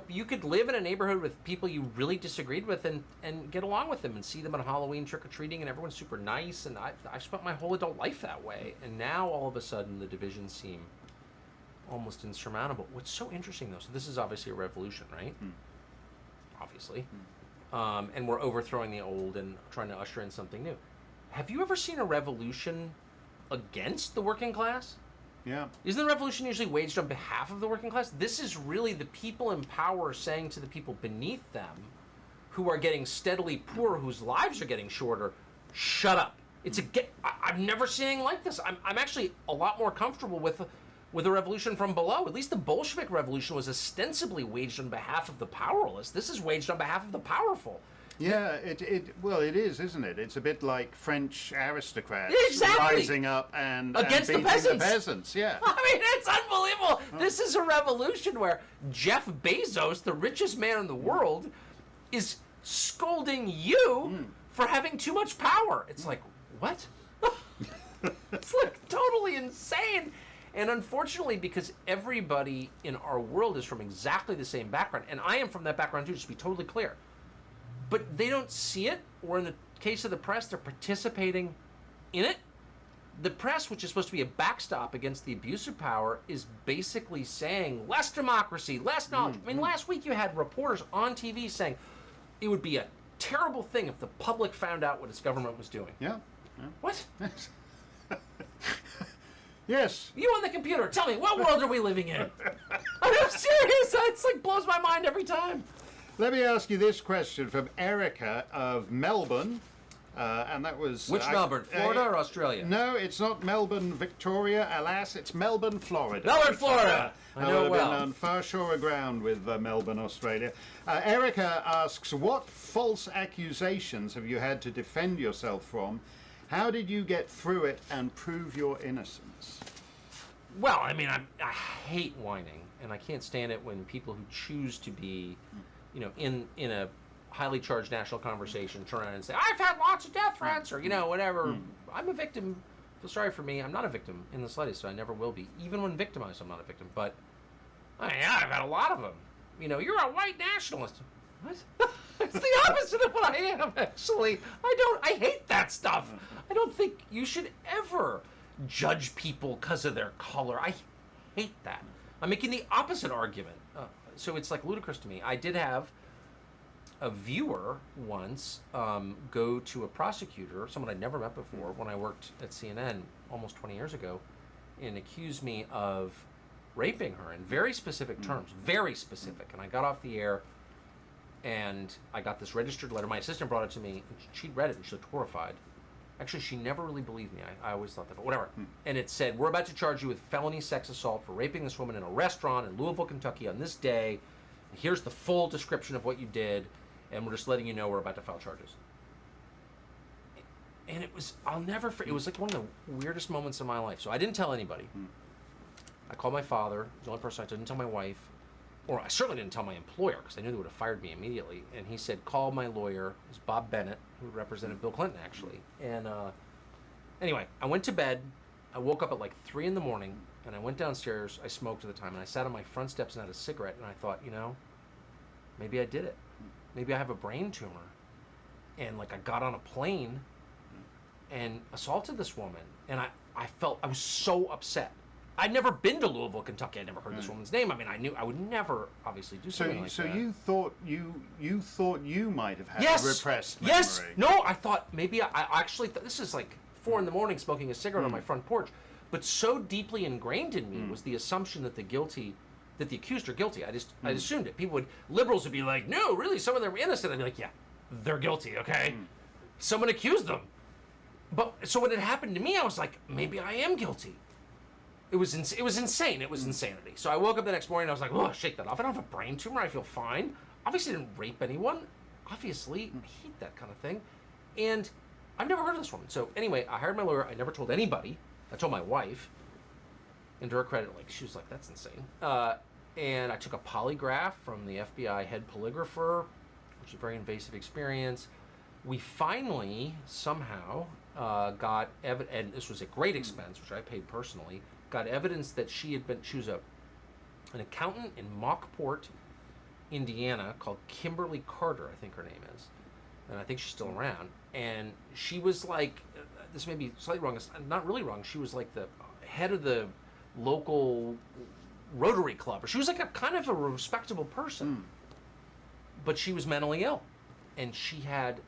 You could live in a neighborhood with people you really disagreed with and get along with them and see them on Halloween trick-or-treating, and everyone's super nice, and I've spent my whole adult life that way. And now, all of a sudden, the divisions seem almost insurmountable. What's so interesting, though, so this is obviously a revolution, right? Obviously. And we're overthrowing the old and trying to usher in something new. Have you ever seen a revolution against the working class? Yeah. Isn't the revolution usually waged on behalf of the working class? This is really the people in power saying to the people beneath them, who are getting steadily poorer, whose lives are getting shorter, shut up. I've never seen anything like this. I'm actually a lot more comfortable with a revolution from below. At least the Bolshevik Revolution was ostensibly waged on behalf of the powerless. This is waged on behalf of the powerful. Yeah, it is, isn't it? It's a bit like French aristocrats rising up and against beating the peasants. Yeah. I mean, it's unbelievable. This is a revolution where Jeff Bezos, the richest man in the world, is scolding you for having too much power. It's like, what? It's totally insane. And unfortunately, because everybody in our world is from exactly the same background, and I am from that background too, just to be totally clear, but they don't see it, or in the case of the press, they're participating in it. The press, which is supposed to be a backstop against the abuse of power, is basically saying less democracy, less knowledge. I mean, last week you had reporters on TV saying it would be a terrible thing if the public found out what its government was doing. Yeah. What? Yes. You on the computer, tell me, what world are we living in? I'm serious. It's blows my mind every time. Let me ask you this question from Erica of Melbourne. And that was... Which Melbourne? Florida or Australia? No, it's not Melbourne, Victoria. Alas, it's Melbourne, Florida. Melbourne, Florida! I know well. I've been on far shore ground with Melbourne, Australia. Erica asks, what false accusations have you had to defend yourself from? How did you get through it and prove your innocence? Well, I mean, I hate whining, and I can't stand it when people who choose to be, in a highly charged national conversation turn around and say, I've had lots of death threats, or, whatever. I'm a victim. Feel sorry for me. I'm not a victim in the slightest, so I never will be. Even when victimized, I'm not a victim. But, I've had a lot of them. You're a white nationalist. What? It's the opposite of what I am, actually. I hate that stuff. I don't think you should ever judge people because of their color. I hate that. I'm making the opposite argument. So it's like ludicrous to me. I did have a viewer once go to a prosecutor, someone I'd never met before, when I worked at CNN almost 20 years ago, and accused me of raping her in very specific terms, very specific. And I got off the air, and I got this registered letter. My assistant brought it to me, and she'd read it, and she looked horrified. Actually, she never really believed me. I always thought that, but whatever. And it said, we're about to charge you with felony sex assault for raping this woman in a restaurant in Louisville, Kentucky on this day. Here's the full description of what you did, and we're just letting you know we're about to file charges. And it was, it was like one of the weirdest moments of my life. So I didn't tell anybody. I called my father, the only person I didn't tell my wife, or I certainly didn't tell my employer because I knew they would have fired me immediately. And he said, call my lawyer. It's Bob Bennett, who represented Bill Clinton, actually. And anyway, I went to bed. I woke up at like 3 in the morning, and I went downstairs. I smoked at the time, and I sat on my front steps and had a cigarette, and I thought, maybe I did it. Maybe I have a brain tumor. And like I got on a plane and assaulted this woman. And I was so upset. I'd never been to Louisville, Kentucky. I'd never heard this woman's name. I mean, I knew I would never, obviously, do something like that. So you thought you might have had a repressed memory. Yes. No, I thought maybe I actually thought, this is like 4 in the morning smoking a cigarette on my front porch. But so deeply ingrained in me was the assumption that the accused are guilty. I assumed it. Liberals would be like, no, really, some of them are innocent. I'd be like, yeah, they're guilty, okay? Someone accused them. But so when it happened to me, I was like, maybe I am guilty. It was insane. It was insanity. So I woke up the next morning and I was like, oh, shake that off. I don't have a brain tumor. I feel fine. Obviously, I didn't rape anyone. Obviously, I hate that kind of thing. And I've never heard of this woman. So anyway, I hired my lawyer. I never told anybody. I told my wife. And to her credit, she was like, that's insane. And I took a polygraph from the FBI head polygrapher, which is a very invasive experience. We finally, somehow, got evidence, and this was a great expense, which I paid personally, got evidence that she was an accountant in Mockport, Indiana, called Kimberly Carter, I think her name is. And I think she's still around. And she was like, this may be slightly wrong, it's not really wrong, she was like the head of the local Rotary Club. Or she was like a kind of a respectable person. But she was mentally ill. And she had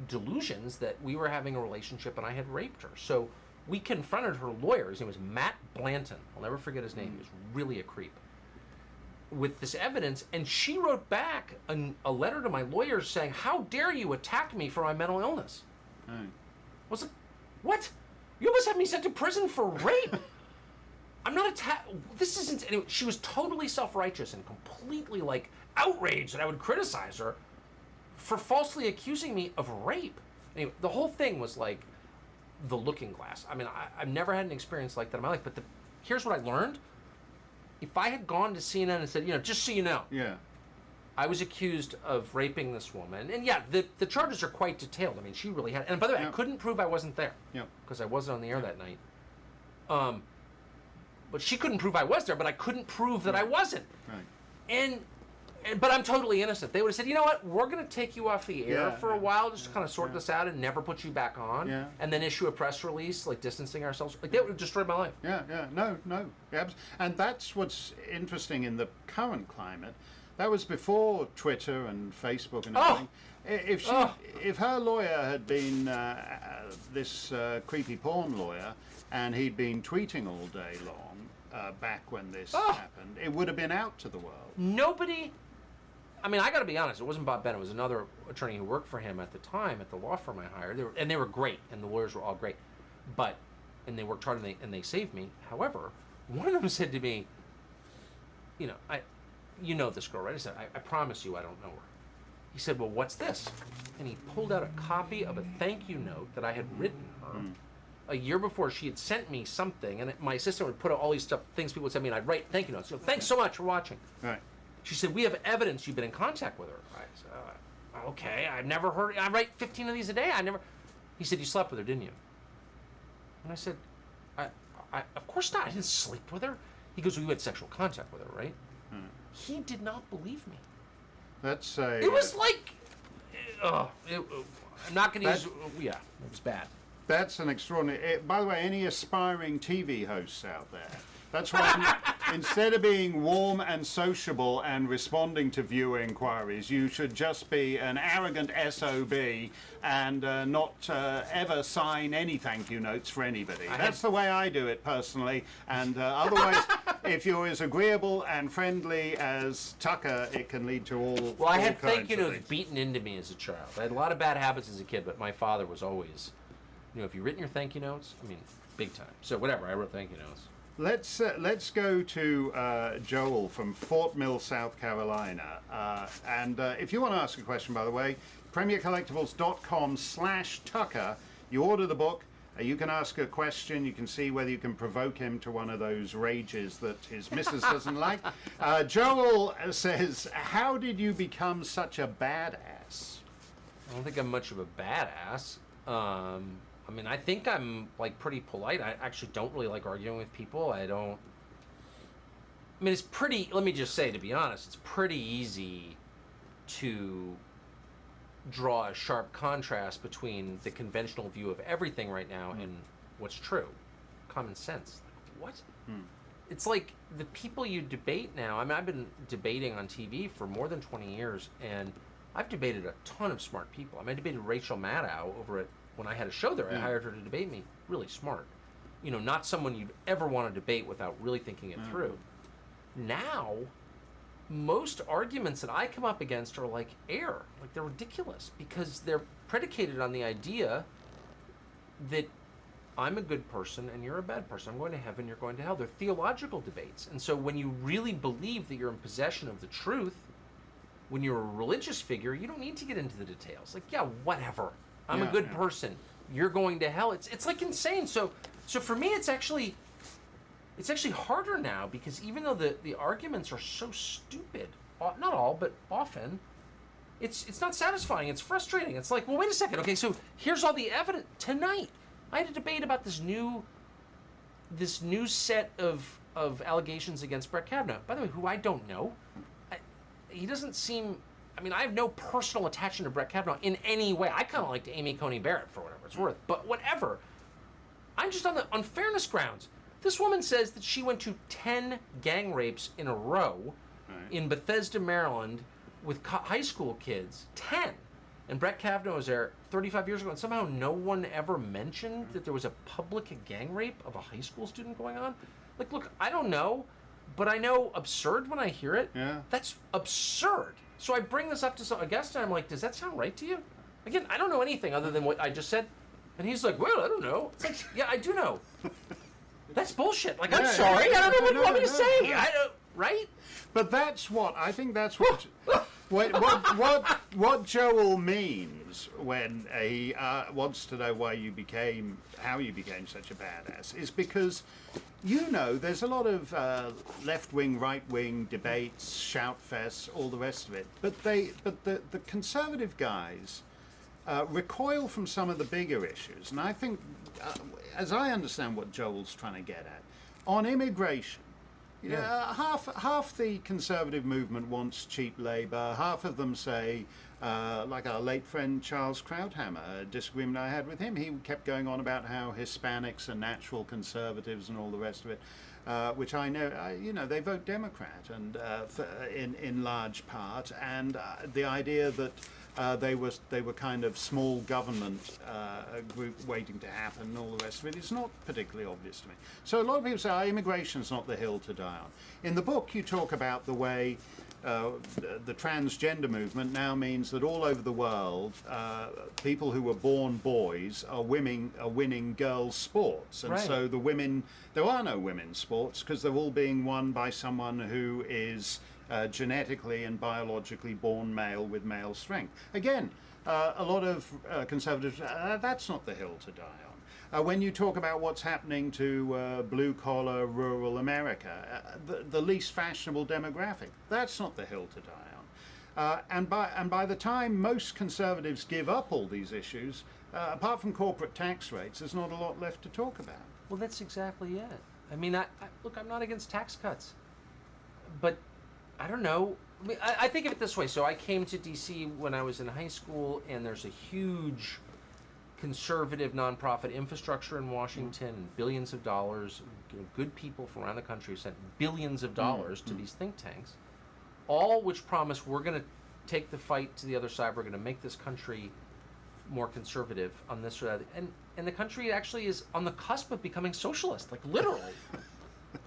delusions that we were having a relationship and I had raped her. So we confronted her lawyer. His name was Matt Blanton. I'll never forget his name. He was really a creep. With this evidence, and she wrote back a letter to my lawyer saying, how dare you attack me for my mental illness? I was like, what? You almost had me sent to prison for rape. I'm not this isn't, anyway, she was totally self-righteous and completely outraged that I would criticize her for falsely accusing me of rape. Anyway, the whole thing was like the looking glass. I mean, I've never had an experience like that in my life, but here's what I learned. If I had gone to CNN and said, just so you know, I was accused of raping this woman, and yeah, the charges are quite detailed. I mean, she really had, and by the way, I couldn't prove I wasn't there because I wasn't on the air that night. But she couldn't prove I was there, but I couldn't prove that I wasn't. But I'm totally innocent. They would have said, you know what, we're going to take you off the air for a while just to kind of sort this out and never put you back on, and then issue a press release, distancing ourselves. That would have destroyed my life. No. And that's what's interesting in the current climate. That was before Twitter and Facebook and everything. If her lawyer had been this creepy porn lawyer and he'd been tweeting all day long back when this happened, it would have been out to the world. Nobody... I mean, I got to be honest. It wasn't Bob Bennett. It was another attorney who worked for him at the time at the law firm I hired. They were great, and the lawyers were all great. And they worked hard, and they saved me. However, one of them said to me, you know this girl, right? I said, I promise you I don't know her. He said, well, what's this? And he pulled out a copy of a thank you note that I had written her a year before. She had sent me something, and my assistant would put out all these things people would send me, and I'd write thank you notes. So, thanks so much for watching. Right. She said, we have evidence you've been in contact with her. I said, okay, I've never heard, I write 15 of these a day. He said, you slept with her, didn't you? And I said, I of course not. I didn't sleep with her. He goes, well, you had sexual contact with her, right? He did not believe me. That's a... It was like I'm not going to use. Yeah, it was bad. That's an extraordinary. By the way, any aspiring TV hosts out there, that's why instead of being warm and sociable and responding to viewer inquiries, you should just be an arrogant SOB and not ever sign any thank you notes for anybody. That's the way I do it personally. And otherwise, if you're as agreeable and friendly as Tucker, it can lead to all. Well, I had thank you notes beaten into me as a child. I had a lot of bad habits as a kid, but my father was always, if you've written your thank you notes, big time. So whatever, I wrote thank you notes. Let's go to Joel from Fort Mill, South Carolina. And if you want to ask a question, by the way, premiercollectibles.com/Tucker. You order the book. You can ask a question. You can see whether you can provoke him to one of those rages that his missus doesn't like. Joel says, how did you become such a badass? I don't think I'm much of a badass. I think I'm pretty polite. I actually don't really like arguing with people. It's pretty, let me just say, to be honest, it's pretty easy to draw a sharp contrast between the conventional view of everything right now and what's true. Common sense. What? It's like the people you debate now. I've been debating on TV for more than 20 years, and I've debated a ton of smart people. I debated Rachel Maddow over at when I had a show there. I hired her to debate me. Really smart. Not someone you'd ever want to debate without really thinking it through. Now, most arguments that I come up against are like air. They're ridiculous because they're predicated on the idea that I'm a good person and you're a bad person. I'm going to heaven, you're going to hell. They're theological debates. And so when you really believe that you're in possession of the truth, when you're a religious figure, you don't need to get into the details. Whatever. I'm a good person. You're going to hell. It's insane. So for me, it's actually harder now because even though the arguments are so stupid, not all, but often, it's not satisfying. It's frustrating. It's like, well, wait a second. Okay, so here's all the evidence. Tonight, I had a debate about this new set of allegations against Brett Kavanaugh. By the way, who I don't know. He doesn't seem. I have no personal attachment to Brett Kavanaugh in any way. I kind of liked Amy Coney Barrett for whatever it's worth, but whatever. I'm just on fairness grounds. This woman says that she went to 10 gang rapes in a row in Bethesda, Maryland, with high school kids. 10. And Brett Kavanaugh was there 35 years ago, and somehow no one ever mentioned that there was a public gang rape of a high school student going on. Look, I don't know, but I know absurd when I hear it. Yeah. That's absurd. So I bring this up to a guest, and I'm like, does that sound right to you? Again, I don't know anything other than what I just said. And he's like, well, I don't know. It's like, yeah, I do know. That's bullshit. I'm sorry. I don't know what you want me to say. I don't, right? But that's what what Joel means when he wants to know how you became such a badass is because there's a lot of left-wing, right-wing debates, shout fests, all the rest of it. But the conservative guys recoil from some of the bigger issues, and I think, as I understand what Joel's trying to get at, on immigration. Half the conservative movement wants cheap labour. Half of them say, like our late friend Charles Krauthammer, a disagreement I had with him, he kept going on about how Hispanics are natural conservatives and all the rest of it, which I know, they vote Democrat and in large part, and the idea that they were kind of small government group waiting to happen and all the rest of it is not particularly obvious to me. So a lot of people say immigration's not the hill to die on. In the book you talk about the way the transgender movement now means that all over the world people who were born boys are winning girls' sports, and so there are no women's sports because they're all being won by someone who is genetically and biologically born male with male strength. Again, a lot of conservatives, that's not the hill to die on. When you talk about what's happening to blue-collar rural America, the least fashionable demographic, that's not the hill to die on. And by the time most conservatives give up all these issues, apart from corporate tax rates, there's not a lot left to talk about. Well, that's exactly it. Look, I'm not against tax cuts, but I don't know. I mean, I think of it this way. So I came to D.C. when I was in high school, and there's a huge conservative nonprofit infrastructure in Washington, and billions of dollars. Good people from around the country sent billions of dollars to these think tanks, all which promise we're going to take the fight to the other side. We're going to make this country more conservative on this or that. And the country actually is on the cusp of becoming socialist, like literally.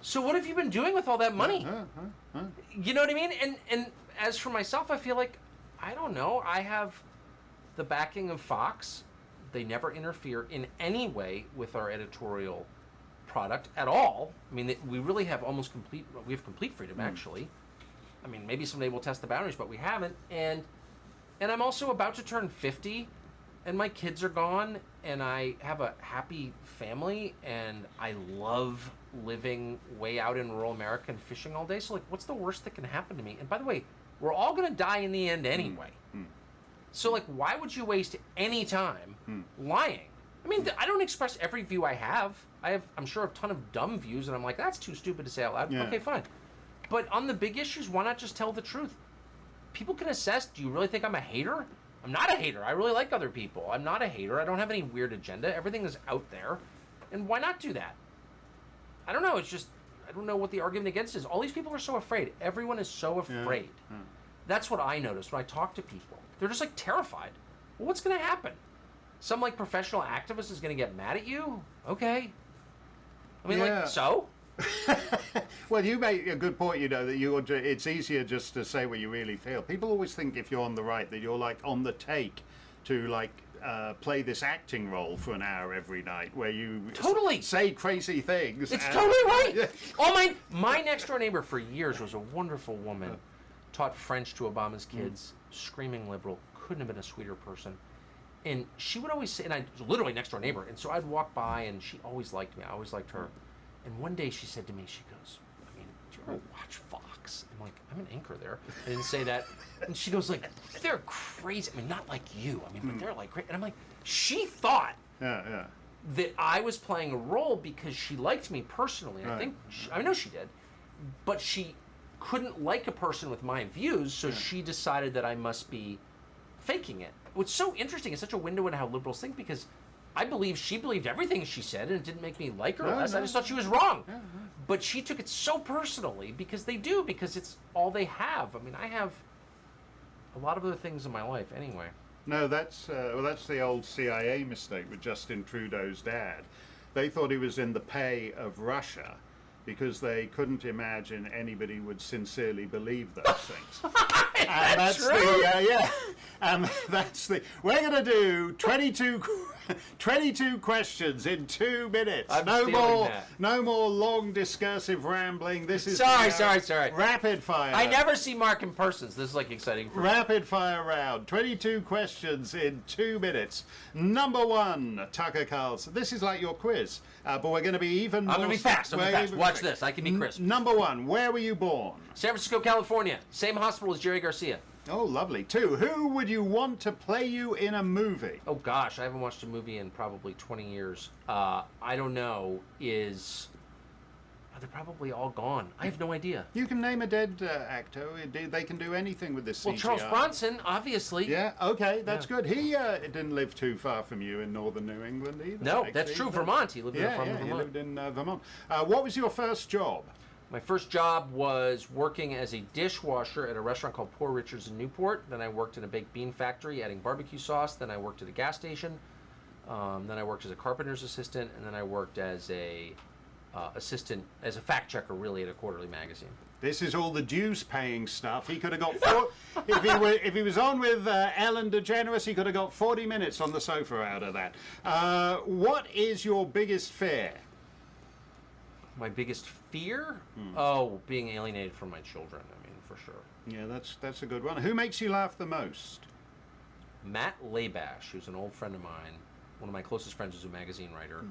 So what have you been doing with all that money? You know what I mean? And as for myself, I feel like, I don't know, I have the backing of Fox. They never interfere in any way with our editorial product at all. I mean, we really have complete freedom, actually. I mean, maybe someday we'll test the boundaries, but we haven't. And I'm also about to turn 50, and my kids are gone, and I have a happy family, and I love living way out in rural America and fishing all day. So, like, what's the worst that can happen to me? And by the way, we're all going to die in the end anyway. So, like, why would you waste any time lying? I mean, I don't express every view I have. I'm sure, a ton of dumb views, and I'm like, that's too stupid to say out loud. Yeah. Okay, fine. But on the big issues, why not just tell the truth? People can assess, do you really think I'm a hater? I'm not a hater. I really like other people. I'm not a hater. I don't have any weird agenda. Everything is out there. And why not do that? I don't know. It's just, I don't know what the argument against is. All these people are so afraid. Everyone is so afraid. Yeah. That's what I notice when I talk to people. They're just like terrified. Well, what's going to happen? Some like professional activist is going to get mad at you? Okay. I mean, like, so? Well, you make a good point, that it's easier just to say what you really feel. People always think if you're on the right that you're like on the take to like play this acting role for an hour every night where you totally say crazy things. It's totally right. My next door neighbor for years was a wonderful woman, taught French to Obama's kids, screaming liberal, couldn't have been a sweeter person. And she would always say, and I was literally next door neighbor, and so I'd walk by, and she always liked me. I always liked her. And one day she said to me, she goes, I mean, do you ever watch Fox? I'm like, I'm an anchor there. I didn't say that. And she goes like, they're crazy. I mean, not like you. I mean, but they're like great. And I'm like, she thought that I was playing a role because she liked me personally. And I know she did. But she couldn't like a person with my views, so she decided that I must be faking it. What's so interesting, it's such a window into how liberals think, because I believe she believed everything she said, and it didn't make me like her less. I just thought she was wrong. But she took it so personally because it's all they have. I mean, I have a lot of other things in my life anyway. No, that's the old CIA mistake with Justin Trudeau's dad. They thought he was in the pay of Russia because they couldn't imagine anybody would sincerely believe those things. And that's true. And that's the. We're going to do 22 questions in 2 minutes. No more long discursive rambling. This is sorry. Rapid fire. I never see Mark in person. So this is like exciting for me. Rapid fire round. 22 questions in 2 minutes. Number 1, Tucker Carlson. This is like your quiz, but we're going to be even more. I'm going to be fast. Watch this. I can be crisp. Number 1. Where were you born? San Francisco, California. Same hospital as Jerry Garcia. Oh, lovely. 2. Who would you want to play you in a movie? Oh, gosh. I haven't watched a movie in probably 20 years. I don't know. They're probably all gone. I have no idea. You can name a dead actor. They can do anything with this CGI. Well, Charles Bronson, obviously. Yeah, okay, that's good. He didn't live too far from you in northern New England either. No, that's true. Vermont. He lived in Vermont. He lived in Vermont. What was your first job? My first job was working as a dishwasher at a restaurant called Poor Richard's in Newport. Then I worked in a baked bean factory adding barbecue sauce. Then I worked at a gas station. Then I worked as a carpenter's assistant. And then I worked as a fact checker, really, at a quarterly magazine. This is all the dues-paying stuff. He could have got if he was on with Ellen DeGeneres, he could have got 40 minutes on the sofa out of that. What is your biggest fear? My biggest fear? Oh, being alienated from my children, I mean, for sure. Yeah, that's a good one. Who makes you laugh the most? Matt Labash, who's an old friend of mine, one of my closest friends, who's a magazine writer.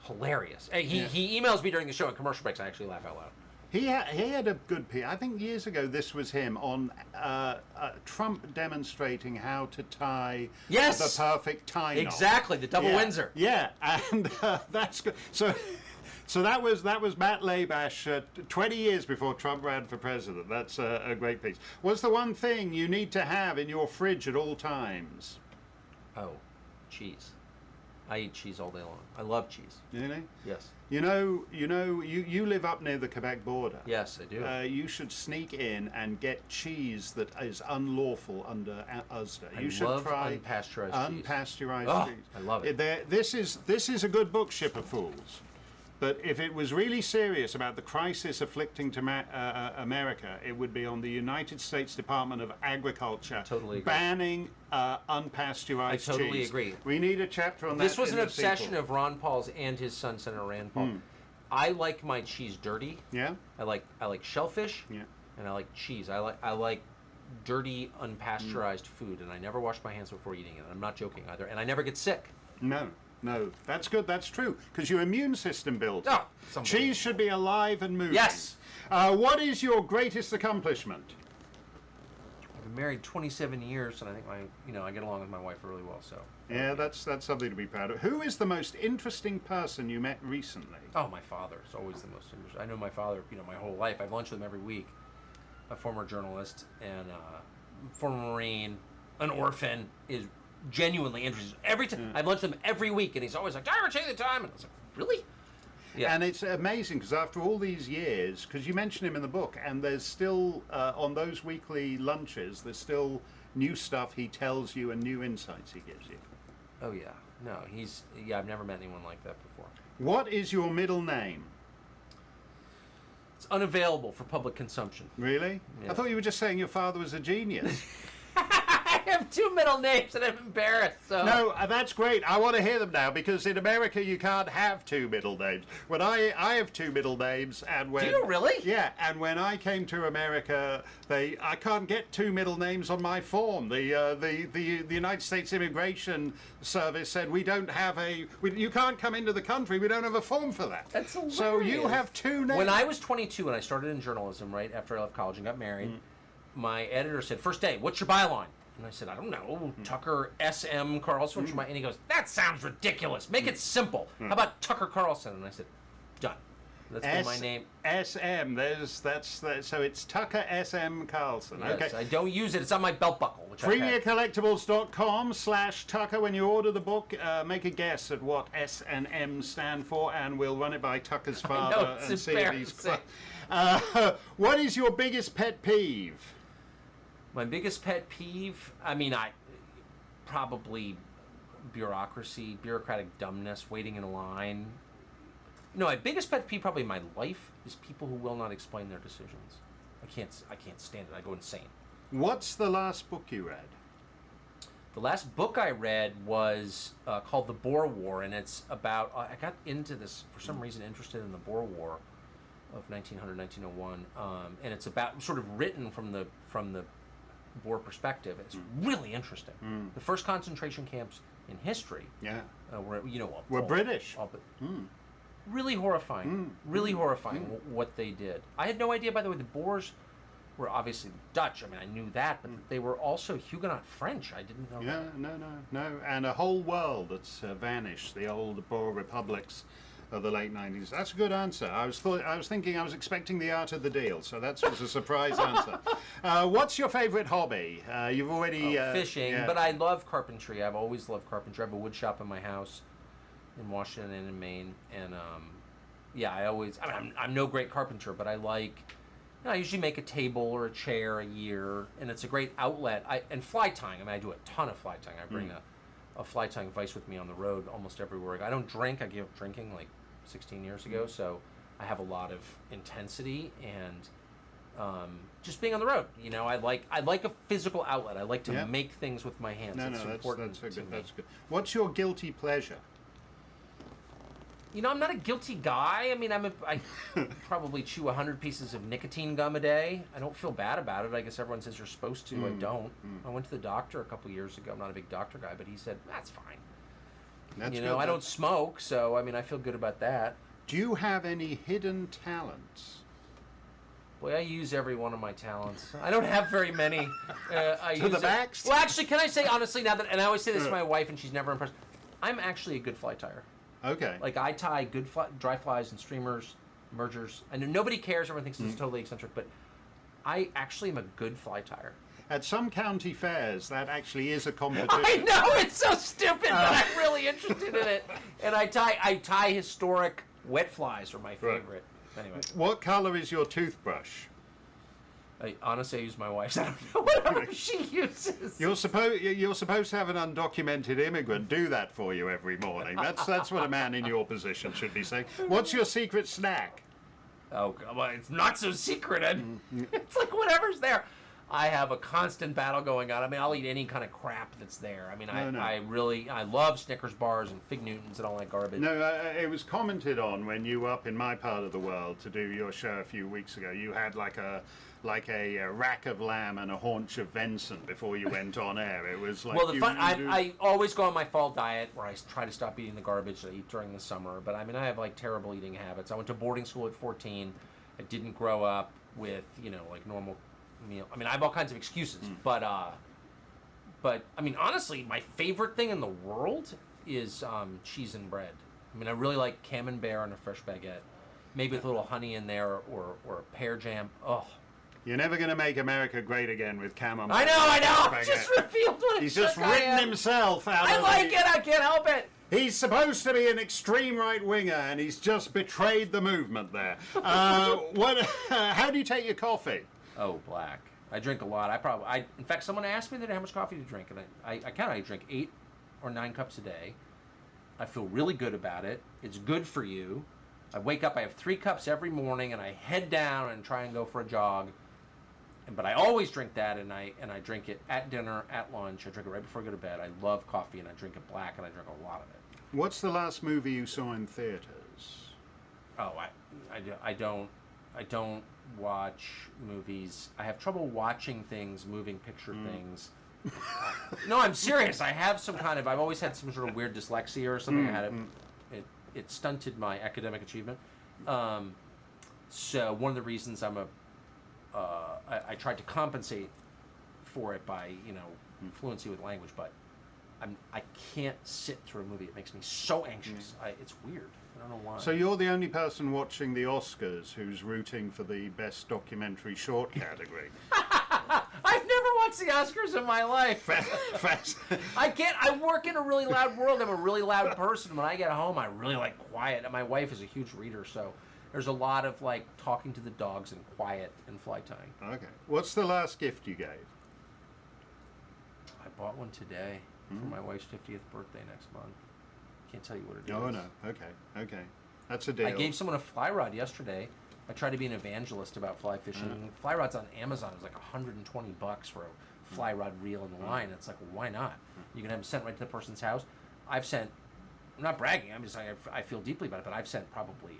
Hilarious. He emails me during the show in commercial breaks. I actually laugh out loud. He had a good piece. I think years ago this was him on Trump demonstrating how to tie the perfect tie knot. Exactly, the double Windsor. Yeah, and that's good. So that was Matt Labash 20 years before Trump ran for president. That's a great piece. What's the one thing you need to have in your fridge at all times? Oh, cheese. I eat cheese all day long. I love cheese. Really? Yes. You live up near the Quebec border. Yes, I do. You should sneak in and get cheese that is unlawful under USDA. You should love try unpasteurized cheese. Cheese. I love it. This is a good book, Ship of Fools. But if it was really serious about the crisis afflicting to America, it would be on the United States Department of Agriculture Totally agree. banning unpasteurized cheese. I totally agree. We need a chapter on that. This was in an the obsession sequel. of Ron Paul's and his son, Senator Rand Paul. I like my cheese dirty. Yeah. I like shellfish. Yeah. And I like cheese. I like dirty, unpasteurized food, and I never wash my hands before eating it. I'm not joking either, and I never get sick. No, that's good. That's true because your immune system builds. Oh, cheese should be alive and moving. Yes. What is your greatest accomplishment? I've been married 27 years, and I think I get along with my wife really well. So. Yeah, that's something to be proud of. Who is the most interesting person you met recently? Oh, my father is always the most interesting. I know my father, my whole life. I've lunch with him every week. A former journalist and former Marine, an orphan, is genuinely interested. Every time I've lunch with him every week, and he's always like, "Do I ever take the time?" And I was like, "Really?" Yeah. And it's amazing because after all these years, because you mention him in the book, and there's still on those weekly lunches, there's still new stuff he tells you and new insights he gives you. Oh yeah, no, I've never met anyone like that before. What is your middle name? It's unavailable for public consumption. Really? Yeah. I thought you were just saying your father was a genius. I have two middle names and I'm embarrassed. So. No, that's great. I want to hear them now because in America you can't have two middle names. When I have two middle names, and when do you really? Yeah, and when I came to America, I can't get two middle names on my form. The United States Immigration Service said we don't have you can't come into the country. We don't have a form for that. That's hilarious. So you have two names. When I was 22 and I started in journalism right after I left college and got married, my editor said, "First day, what's your byline?" And I said, "I don't know, Tucker S.M. Carlson." And he goes, "That sounds ridiculous. Make it simple. How about Tucker Carlson?" And I said, "Done." That's been my name. S.M. So it's Tucker S.M. Carlson. Yes, Okay. I don't use it. It's on my belt buckle. PremierCollectibles.com/Tucker. When you order the book, make a guess at what S and M stand for, and we'll run it by Tucker's father and see if he's. What is your biggest pet peeve? My biggest pet peeve, probably bureaucracy, bureaucratic dumbness, waiting in a line. No, my biggest pet peeve probably in my life is people who will not explain their decisions. I can't stand it. I go insane. What's the last book you read? The last book I read was called The Boer War, and it's about, I got into this, for some reason, interested in the Boer War of 1900, 1901, and it's about, sort of written from the Boer perspective. It's really interesting. The first concentration camps in history were British. Really horrifying. Really horrifying what they did. I had no idea, by the way, the Boers were obviously Dutch. I knew that, but they were also Huguenot French. I didn't know that. No. And a whole world that's vanished, the old Boer republics of the late 90s. That's a good answer. I was expecting the art of the deal, so that was a surprise answer. What's your favorite hobby? You've already... fishing, but I love carpentry. I've always loved carpentry. I have a wood shop in my house in Washington and in Maine, and I'm no great carpenter, but I usually make a table or a chair a year, and it's a great outlet. And fly tying. I do a ton of fly tying. I bring a fly tying vise with me on the road almost everywhere I go. I don't drink. I gave up drinking like 16 years ago, so I have a lot of intensity and just being on the road. I like a physical outlet. I like to make things with my hands. It's important to me. That's good. What's your guilty pleasure? I'm not a guilty guy. I probably chew 100 pieces of nicotine gum a day. I don't feel bad about it. I guess everyone says you're supposed to. I don't. I went to the doctor a couple years ago. I'm not a big doctor guy, but he said, that's fine. That's good. I don't smoke, so, I feel good about that. Do you have any hidden talents? Boy, I use every one of my talents. I don't have very many. Max? Well, actually, can I say honestly now that, and I always say this to my wife, and she's never impressed, I'm actually a good fly tyer. Okay. Like I tie good dry flies and streamers, mergers. I know nobody cares. Everyone thinks this is totally eccentric, but I actually am a good fly tire. At some county fairs, that actually is a competition. I know, it's so stupid, but I'm really interested in it. And I tie historic wet flies are my favorite. Right. Anyway. What color is your toothbrush? Honestly, I use my wife's. I don't know whatever she uses. You're supposed to have an undocumented immigrant do that for you every morning. That's what a man in your position should be saying. What's your secret snack? Oh, well, it's not so secret. It's like whatever's there. I have a constant battle going on. I mean, I'll eat any kind of crap that's there. I mean, I love Snickers bars and Fig Newtons and all that garbage. No, it was commented on when you were up in my part of the world to do your show a few weeks ago. You had like a rack of lamb and a haunch of venison before you went on air. It was like I always go on my fall diet where I try to stop eating the garbage that I eat during the summer. But I mean, I have like terrible eating habits. I went to boarding school at 14. I didn't grow up with like normal meal. I mean, I have all kinds of excuses, but I mean, honestly, my favorite thing in the world is cheese and bread. I mean, I really like camembert and a fresh baguette, maybe with a little honey in there or a pear jam. Oh. You're never going to make America great again with camembert. I know. Just revealed what he's just written himself out. I like it. I can't help it. He's supposed to be an extreme right winger, and he's just betrayed the movement there. How do you take your coffee? Oh, black. I drink a lot. In fact, someone asked me today how much coffee to drink, and I drink 8 or 9 cups a day. I feel really good about it. It's good for you. I wake up, I have 3 cups every morning, and I head down and try and go for a jog. But I always drink that, and I drink it at dinner, at lunch. I drink it right before I go to bed. I love coffee, and I drink it black, and I drink a lot of it. What's the last movie you saw in theaters? Oh, I don't watch movies. I have trouble watching things, moving picture things. No, I'm serious. I have I've always had some sort of weird dyslexia or something. It stunted my academic achievement. So one of the reasons I tried to compensate for it by fluency with language, but I can't sit through a movie. It makes me so anxious. It's weird. I don't know why. So you're the only person watching the Oscars who's rooting for the best documentary short category. I've never watched the Oscars in my life. I can't. I work in a really loud world. I'm a really loud person. When I get home, I really like quiet. And my wife is a huge reader, so there's a lot of like talking to the dogs and quiet and fly tying. Okay. What's the last gift you gave? I bought one today for my wife's 50th birthday next month. Can't tell you what it is. Oh, no. Okay. That's a deal. I gave someone a fly rod yesterday. I tried to be an evangelist about fly fishing. Fly rods on Amazon is like $120 for a fly rod reel and line. It's like, well, why not? You can have them sent right to the person's house. I'm not bragging. I'm just saying I feel deeply about it, but I've sent probably,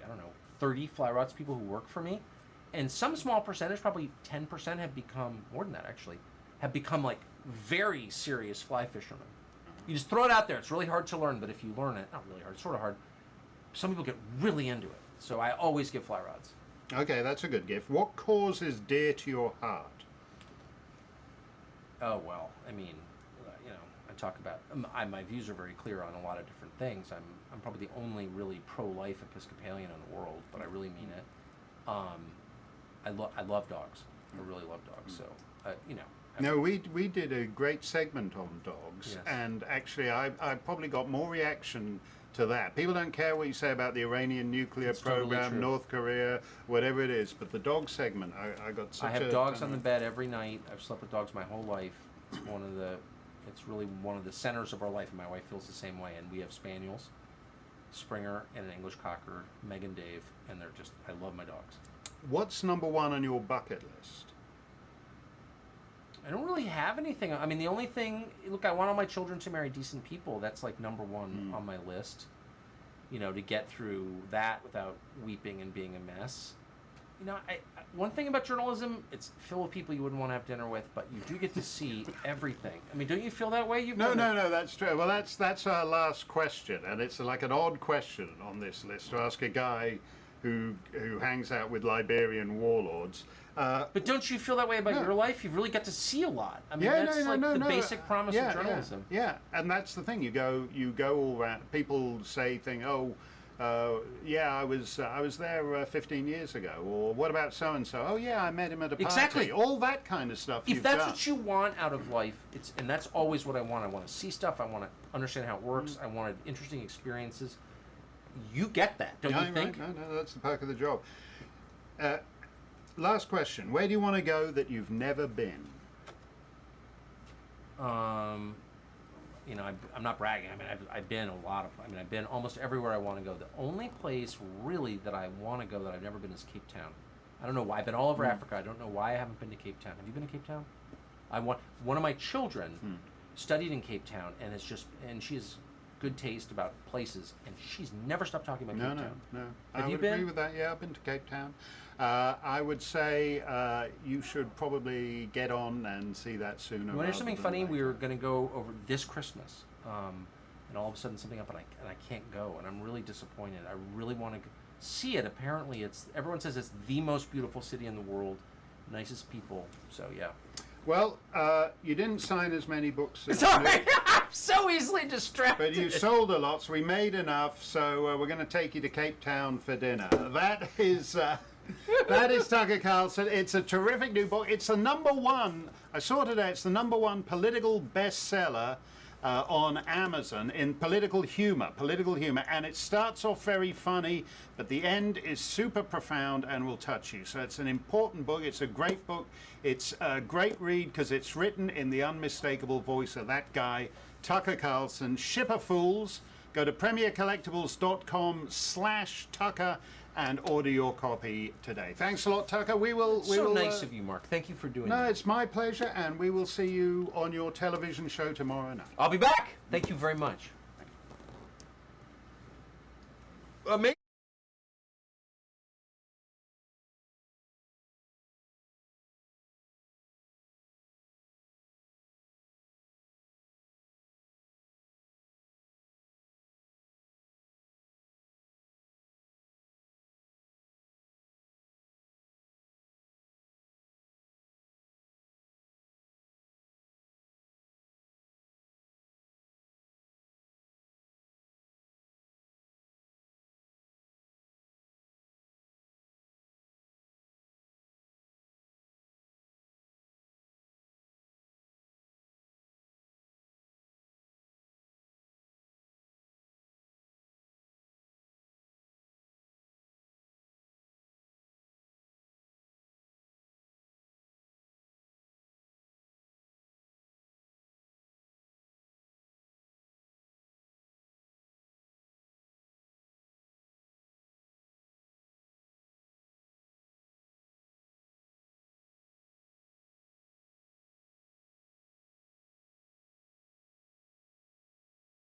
30 fly rods to people who work for me. And some small percentage, probably 10% have become, more than that actually, have become like very serious fly fishermen. You just throw it out there. It's really hard to learn, but if you learn it, not really hard, it's sort of hard. Some people get really into it. So I always give fly rods. Okay, that's a good gift. What cause is dear to your heart? Oh, well, I mean, I talk about, my views are very clear on a lot of different things. I'm probably the only really pro-life Episcopalian in the world, but I really mean it. I love dogs. I really love dogs. So, No, we did a great segment on dogs, yes. And actually I probably got more reaction to that. People don't care what you say about the Iranian nuclear program, totally North Korea, whatever it is, but the dog segment, I got such a... I have dogs on the bed every night. I've slept with dogs my whole life. It's really one of the centers of our life, and my wife feels the same way. And we have spaniels, Springer, and an English Cocker, Meg and Dave, and I love my dogs. What's number one on your bucket list? I don't really have anything. I mean, the only thing, look, I want all my children to marry decent people. That's like number one on my list. To get through that without weeping and being a mess. One thing about journalism, it's filled with people you wouldn't want to have dinner with, but you do get to see everything. I mean, don't you feel that way? No, that's true. Well, that's our last question, and it's like an odd question on this list to ask a guy who hangs out with Liberian warlords. But don't you feel that way about your life? You've really got to see a lot. I mean, that's the basic promise of journalism. Yeah, and that's the thing. You go all around. People say things. Oh, yeah, I was there 15 years ago. Or what about so and so? Oh, yeah, I met him at a party. Exactly. All that kind of stuff. If that's what you want out of life, and that's always what I want. I want to see stuff. I want to understand how it works. I wanted interesting experiences. You get that, don't you think? Right. No, that's the perk of the job. Last question. Where do you want to go that you've never been? You know, I'm not bragging. I mean, I've been I've been almost everywhere I want to go. The only place really that I want to go that I've never been is Cape Town. I don't know why. I've been all over Africa. I don't know why I haven't been to Cape Town. Have you been to Cape Town? One of my children studied in Cape Town, and she has good taste about places, and she's never stopped talking about Cape Town. No. Have I you would been? agree with that. Yeah, I've been to Cape Town. I would say you should probably get on and see that sooner. You want to hear something funny? We were going to go over this Christmas, and all of a sudden something up, and I can't go, and I'm really disappointed. I really want to see it. Apparently, everyone says it's the most beautiful city in the world, nicest people. So yeah. Well, you didn't sign as many books as Sorry, I'm so easily distracted. but you sold a lot, so we made enough. So we're going to take you to Cape Town for dinner. That is Tucker Carlson. It's a terrific new book. It's the #1. I saw today. It's the #1 political bestseller on Amazon in political humor, and it starts off very funny, but the end is super profound and will touch you. So it's an important book. It's a great book. It's a great read because it's written in the unmistakable voice of that guy, Tucker Carlson. Shipper Fools. Go to premiercollectibles.com/Tucker and order your copy today. Thanks a lot, Tucker. We will. Nice of you, Mark. Thank you for doing that. No, it's my pleasure, and we will see you on your television show tomorrow night. I'll be back. Thank you very much.